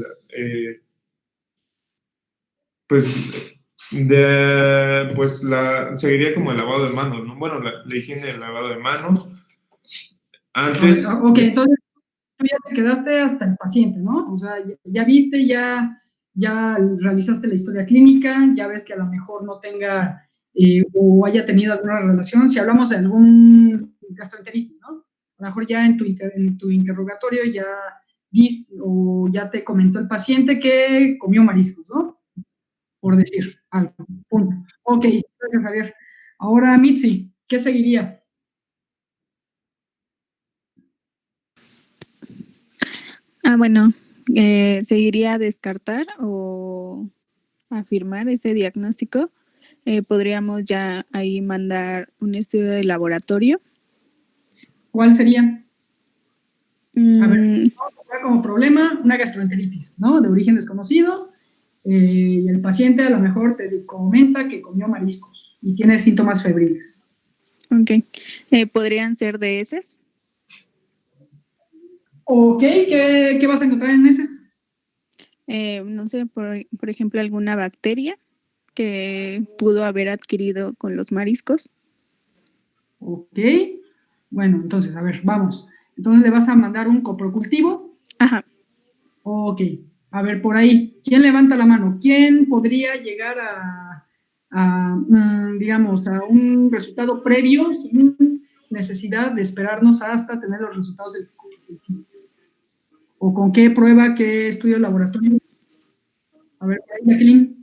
M: seguiría como el lavado de manos, ¿no? Bueno, la higiene del lavado de manos. Antes.
E: Ok, entonces tú ya te quedaste hasta el paciente, ¿no? O sea, ya viste, ya realizaste la historia clínica, ya ves que a lo mejor no tenga o haya tenido alguna relación. Si hablamos de algún gastroenteritis, ¿no? A lo mejor ya en tu interrogatorio ya o ya te comentó el paciente que comió mariscos, ¿no? Por decir algo. Punto. Ok, gracias, Javier. Ahora, Mitzi, ¿qué seguiría?
O: Bueno, seguiría a descartar o afirmar ese diagnóstico. Podríamos ya ahí mandar un estudio de laboratorio.
E: ¿Cuál sería? A ver, como problema, una gastroenteritis, ¿no? De origen desconocido, y el paciente a lo mejor te comenta que comió mariscos y tiene síntomas febriles.
O: Ok. ¿Podrían ser de heces?
E: Ok, ¿qué vas a encontrar en heces?
O: No sé, por ejemplo, alguna bacteria que pudo haber adquirido con los mariscos.
E: Ok, bueno, entonces, a ver, vamos. Entonces le vas a mandar un coprocultivo.
O: Ajá.
E: Ok, a ver, por ahí, ¿quién levanta la mano? ¿Quién podría llegar digamos, a un resultado previo sin necesidad de esperarnos hasta tener los resultados del coprocultivo? ¿O con qué prueba, qué estudio de laboratorio? A ver, Jacqueline.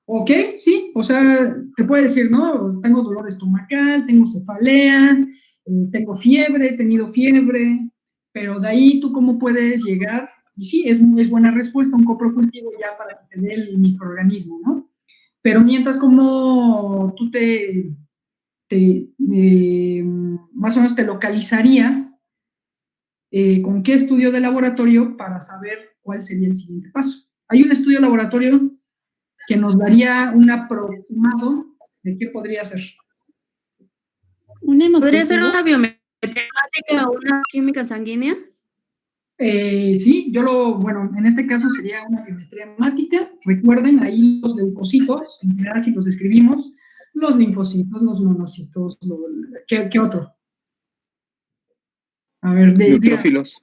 E: Ok, sí, o sea, te puede decir, ¿no? Tengo dolor estomacal, tengo cefalea, tengo fiebre, he tenido fiebre, pero de ahí tú cómo puedes llegar, y sí, es buena respuesta, un coprocultivo ya para que te dé el microorganismo, ¿no? Pero mientras como tú más o menos te localizarías con qué estudio de laboratorio para saber cuál sería el siguiente paso. Hay un estudio de laboratorio que nos daría un aproximado de qué podría ser.
L: ¿Podría ser una biometría o una química sanguínea?
E: Sí, bueno, en este caso sería una biometría hemática. Recuerden, ahí los leucocitos, en general si los describimos, los linfocitos, los monocitos, ¿qué otro? A ver,
I: neutrófilos.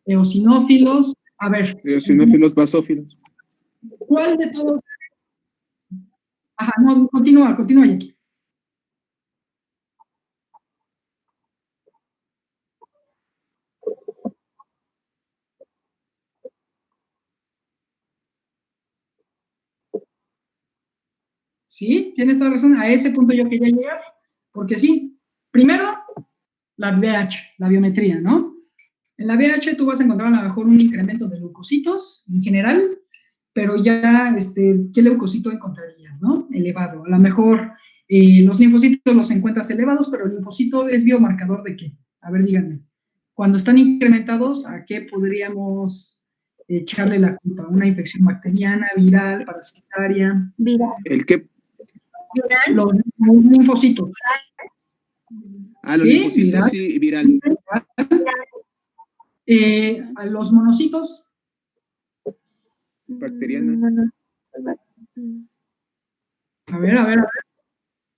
E: Eosinófilos, a ver.
I: Eosinófilos, basófilos.
E: ¿Cuál de todos? Ajá, no, continúa, Jackie. Sí, tienes toda razón, a ese punto yo quería llegar, porque sí, primero, la BH, la biometría, ¿no? En la BH tú vas a encontrar a lo mejor un incremento de leucocitos en general, pero ya, ¿qué leucocito encontrarías, no? Elevado. A lo mejor los linfocitos los encuentras elevados, pero el linfocito es biomarcador de qué? A ver, díganme. Cuando están incrementados, ¿a qué podríamos echarle la culpa? ¿Una infección bacteriana, viral, parasitaria?
K: Viral.
I: ¿El qué?
K: Viral.
E: Los linfocitos.
I: Los linfocitos, sí, viral.
E: A los monocitos.
I: Bacteriana.
E: A ver.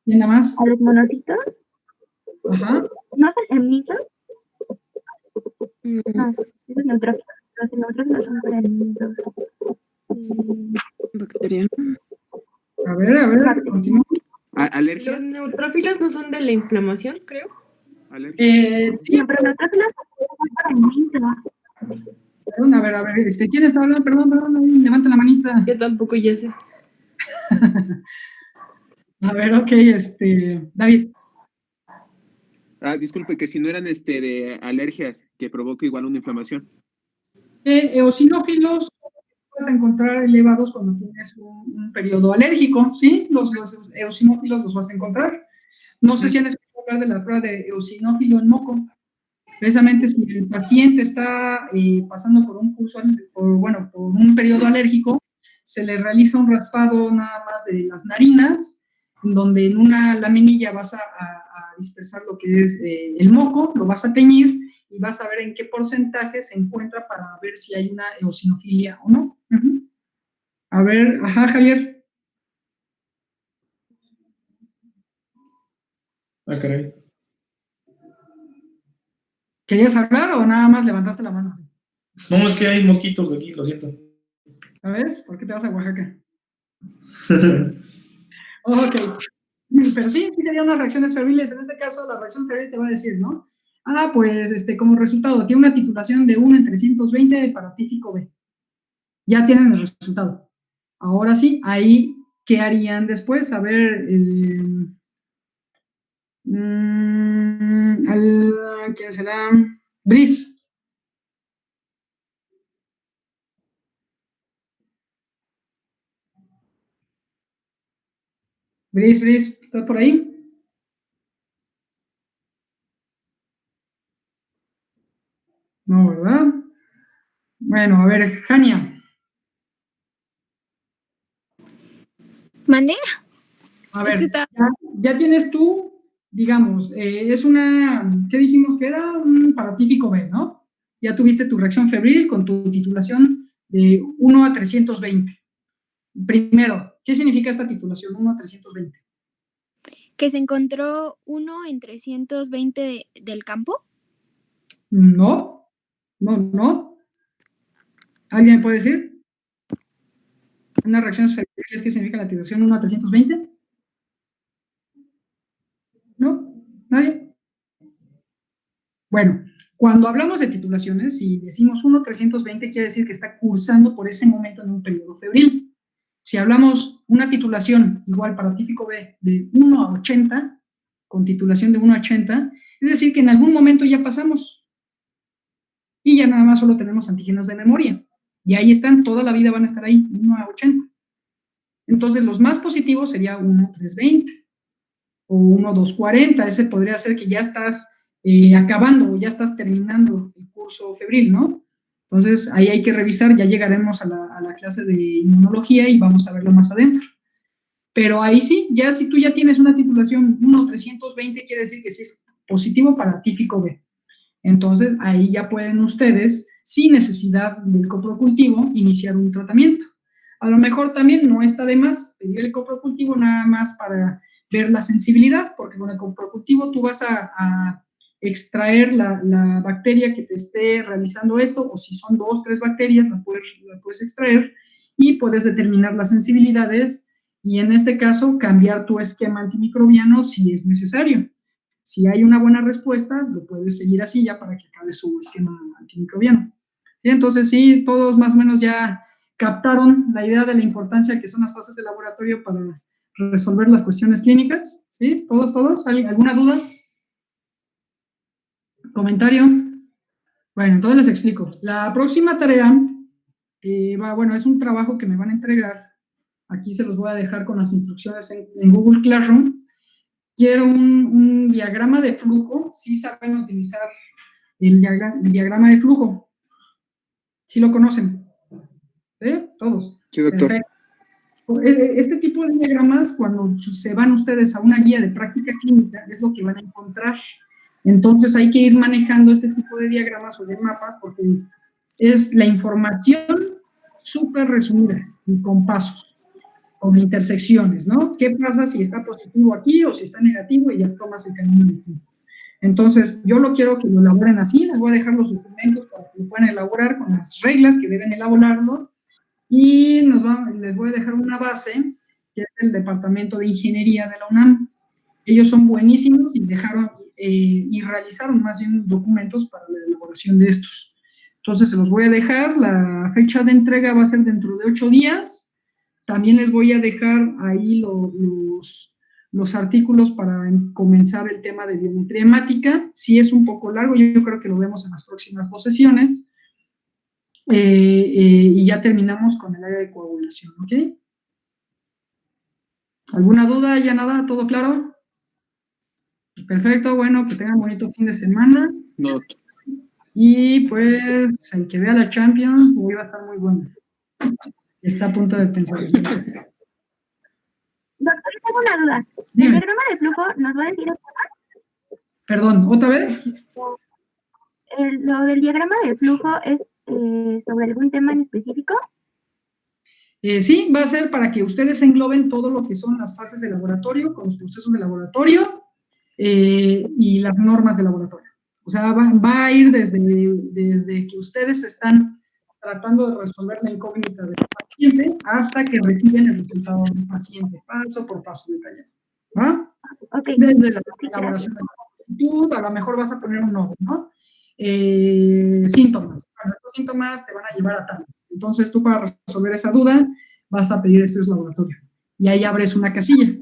E: ¿Y nada más?
K: ¿A los monocitos?
E: Ajá.
K: ¿No son hemnitos? No, esos neutrófilos. Los neutrófilos son para hemnitos.
F: Bacteria.
E: A ver, continúa.
I: ¿Alergias?
D: Los neutrófilos no son de la inflamación, creo.
E: Sí,
K: No, pero neutrófilos son para alimentos.
E: Perdón, a ver, ¿quién está hablando? Perdón, ahí, levanta la manita.
D: Yo tampoco ya sé.
E: A ver, ok, David.
I: Disculpe, que si no eran de alergias que provoca igual una inflamación.
E: Eosinófilos vas a encontrar elevados cuando tienes un periodo alérgico, ¿sí? Los eosinófilos los vas a encontrar. No sé si han escuchado hablar de la prueba de eosinófilo en moco. Precisamente si el paciente está pasando por un curso, por un periodo alérgico, se le realiza un raspado nada más de las narinas, donde en una laminilla vas a dispersar lo que es el moco, lo vas a teñir y vas a ver en qué porcentaje se encuentra para ver si hay una eosinofilia o no. A ver, Javier.
M: Caray.
E: ¿Querías hablar o nada más levantaste la mano?
M: No, es que hay mosquitos aquí, lo siento.
E: ¿Sabes? ¿Por qué te vas a Oaxaca? Ok. Pero sí serían unas reacciones febriles. En este caso, la reacción febril te va a decir, ¿no? Pues, como resultado, tiene una titulación de 1 en 320 para típico B. Ya tienen el resultado. Ahora sí, ahí, ¿qué harían después? A ver, ¿quién será? Brice. Brice, ¿estás por ahí? No, ¿verdad? Bueno, a ver, Jania.
J: ¿Mande?
E: A ver, ya tienes tú, digamos, es una, ¿qué dijimos que era? Un paratífico B, ¿no? Ya tuviste tu reacción febril con tu titulación de 1 a 320. Primero, ¿qué significa esta titulación 1 a 320?
J: ¿Que se encontró 1 en 320 del campo?
E: No. ¿Alguien me puede decir? ¿Una reacción febriles qué significa la titulación 1 a 320? ¿No? ¿Nadie? Bueno, cuando hablamos de titulaciones, si decimos 1 a 320, quiere decir que está cursando por ese momento en un periodo febril. Si hablamos una titulación igual para típico B de 1 a 80, con titulación de 1 a 80, es decir que en algún momento ya pasamos y ya nada más solo tenemos antígenos de memoria. Y ahí están, toda la vida van a estar ahí, 1 a 80. Entonces, los más positivos sería 1 a 320 o 1 a 240. Ese podría ser que ya estás acabando o ya estás terminando el curso febril, ¿no? Entonces, ahí hay que revisar, ya llegaremos a la clase de inmunología y vamos a verlo más adentro. Pero ahí sí, ya si tú ya tienes una titulación 1 a 320, quiere decir que sí es positivo para típico B. Entonces, ahí ya pueden ustedes, sin necesidad del coprocultivo, iniciar un tratamiento. A lo mejor también no está de más pedir el coprocultivo nada más para ver la sensibilidad, porque con el coprocultivo tú vas a extraer la bacteria que te esté realizando esto, o si son 2, 3 bacterias, la puedes extraer y puedes determinar las sensibilidades y en este caso cambiar tu esquema antimicrobiano si es necesario. Si hay una buena respuesta, lo puedes seguir así ya para que acabe su esquema antimicrobiano. ¿Sí? Entonces, sí, todos más o menos ya captaron la idea de la importancia que son las fases de laboratorio para resolver las cuestiones clínicas. ¿Sí? ¿Todos? ¿Alguna duda? ¿Comentario? Bueno, entonces les explico. La próxima tarea, es un trabajo que me van a entregar. Aquí se los voy a dejar con las instrucciones en Google Classroom. Quiero un diagrama de flujo. ¿Sí saben utilizar el diagrama de flujo? ¿Sí lo conocen? ¿Sí? Todos.
I: Sí, doctor.
E: Perfecto. Este tipo de diagramas, cuando se van ustedes a una guía de práctica clínica, es lo que van a encontrar. Entonces hay que ir manejando este tipo de diagramas o de mapas porque es la información súper resumida y con pasos, con intersecciones, ¿no? ¿Qué pasa si está positivo aquí o si está negativo y ya tomas el camino distinto? Entonces, yo lo quiero que lo elaboren así, les voy a dejar los documentos para que lo puedan elaborar con las reglas que deben elaborarlo y les voy a dejar una base que es el Departamento de Ingeniería de la UNAM. Ellos son buenísimos y dejaron y realizaron más bien documentos para la elaboración de estos. Entonces se los voy a dejar, la fecha de entrega va a ser dentro de 8 días. También les voy a dejar ahí los artículos para comenzar el tema de biometría hemática. Sí es un poco largo, yo creo que lo vemos en las próximas 2 sesiones. Y ya terminamos con el área de coagulación, ¿ok? ¿Alguna duda? ¿Ya nada? ¿Todo claro? Perfecto, bueno, que tengan bonito fin de semana.
I: No.
E: Y pues, el que vea la Champions, hoy va a estar muy bueno. Está a punto de pensar.
K: Doctor, tengo una duda. ¿El
E: Dime.
K: diagrama de flujo nos va a decir
E: Perdón, ¿otra vez?
K: lo del diagrama de flujo es sobre algún tema en específico?
E: Sí, va a ser para que ustedes engloben todo lo que son las fases de laboratorio, con los procesos de laboratorio y las normas de laboratorio. O sea, va a ir desde que ustedes están tratando de resolver la incógnita del paciente hasta que reciben el resultado del paciente, paso por paso detallado. ¿Va?
K: Okay.
E: Desde la elaboración de la solicitud, a lo mejor vas a poner un nombre, ¿no? Síntomas. Bueno, estos síntomas te van a llevar a tal. Entonces, tú para resolver esa duda vas a pedir estudios de laboratorio. Y ahí abres una casilla.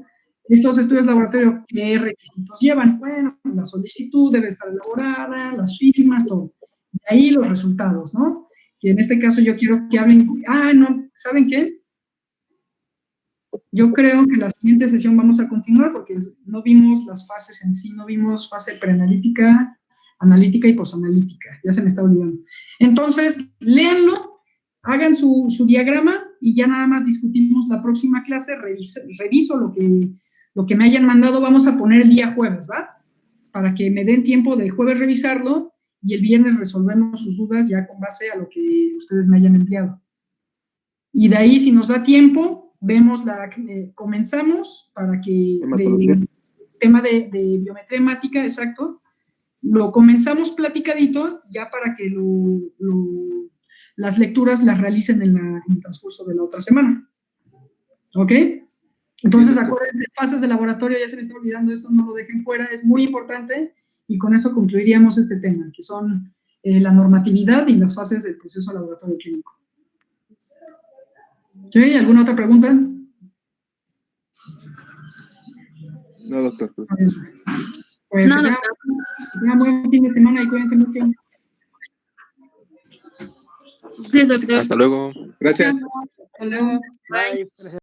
E: Estos estudios de laboratorio, ¿qué requisitos llevan? Bueno, la solicitud debe estar elaborada, las firmas, todo. De ahí los resultados, ¿no? Que en este caso yo quiero que hablen... no, ¿saben qué? Yo creo que la siguiente sesión vamos a continuar porque no vimos las fases en sí, no vimos fase preanalítica, analítica y posanalítica. Ya se me está olvidando. Entonces, léanlo, hagan su diagrama y ya nada más discutimos la próxima clase, reviso lo que me hayan mandado, vamos a poner el día jueves, ¿va? Para que me den tiempo de jueves revisarlo y el viernes resolvemos sus dudas ya con base a lo que ustedes me hayan enviado. Y de ahí, si nos da tiempo, vemos comenzamos para que tema de biometría hemática, exacto, lo comenzamos platicadito ya para que las lecturas las realicen en el transcurso de la otra semana. ¿Ok? Entonces, acuérdense, fases de laboratorio, ya se me está olvidando eso, no lo dejen fuera, es muy importante y con eso concluiríamos este tema, que son la normatividad y las fases del proceso laboratorio clínico. ¿Sí? ¿Alguna otra pregunta?
I: No, doctor.
E: Pues no, tengan buen fin de semana y cuídense mucho.
L: Sí, doctor.
C: Hasta luego.
I: Gracias.
E: Hasta luego.
L: Bye.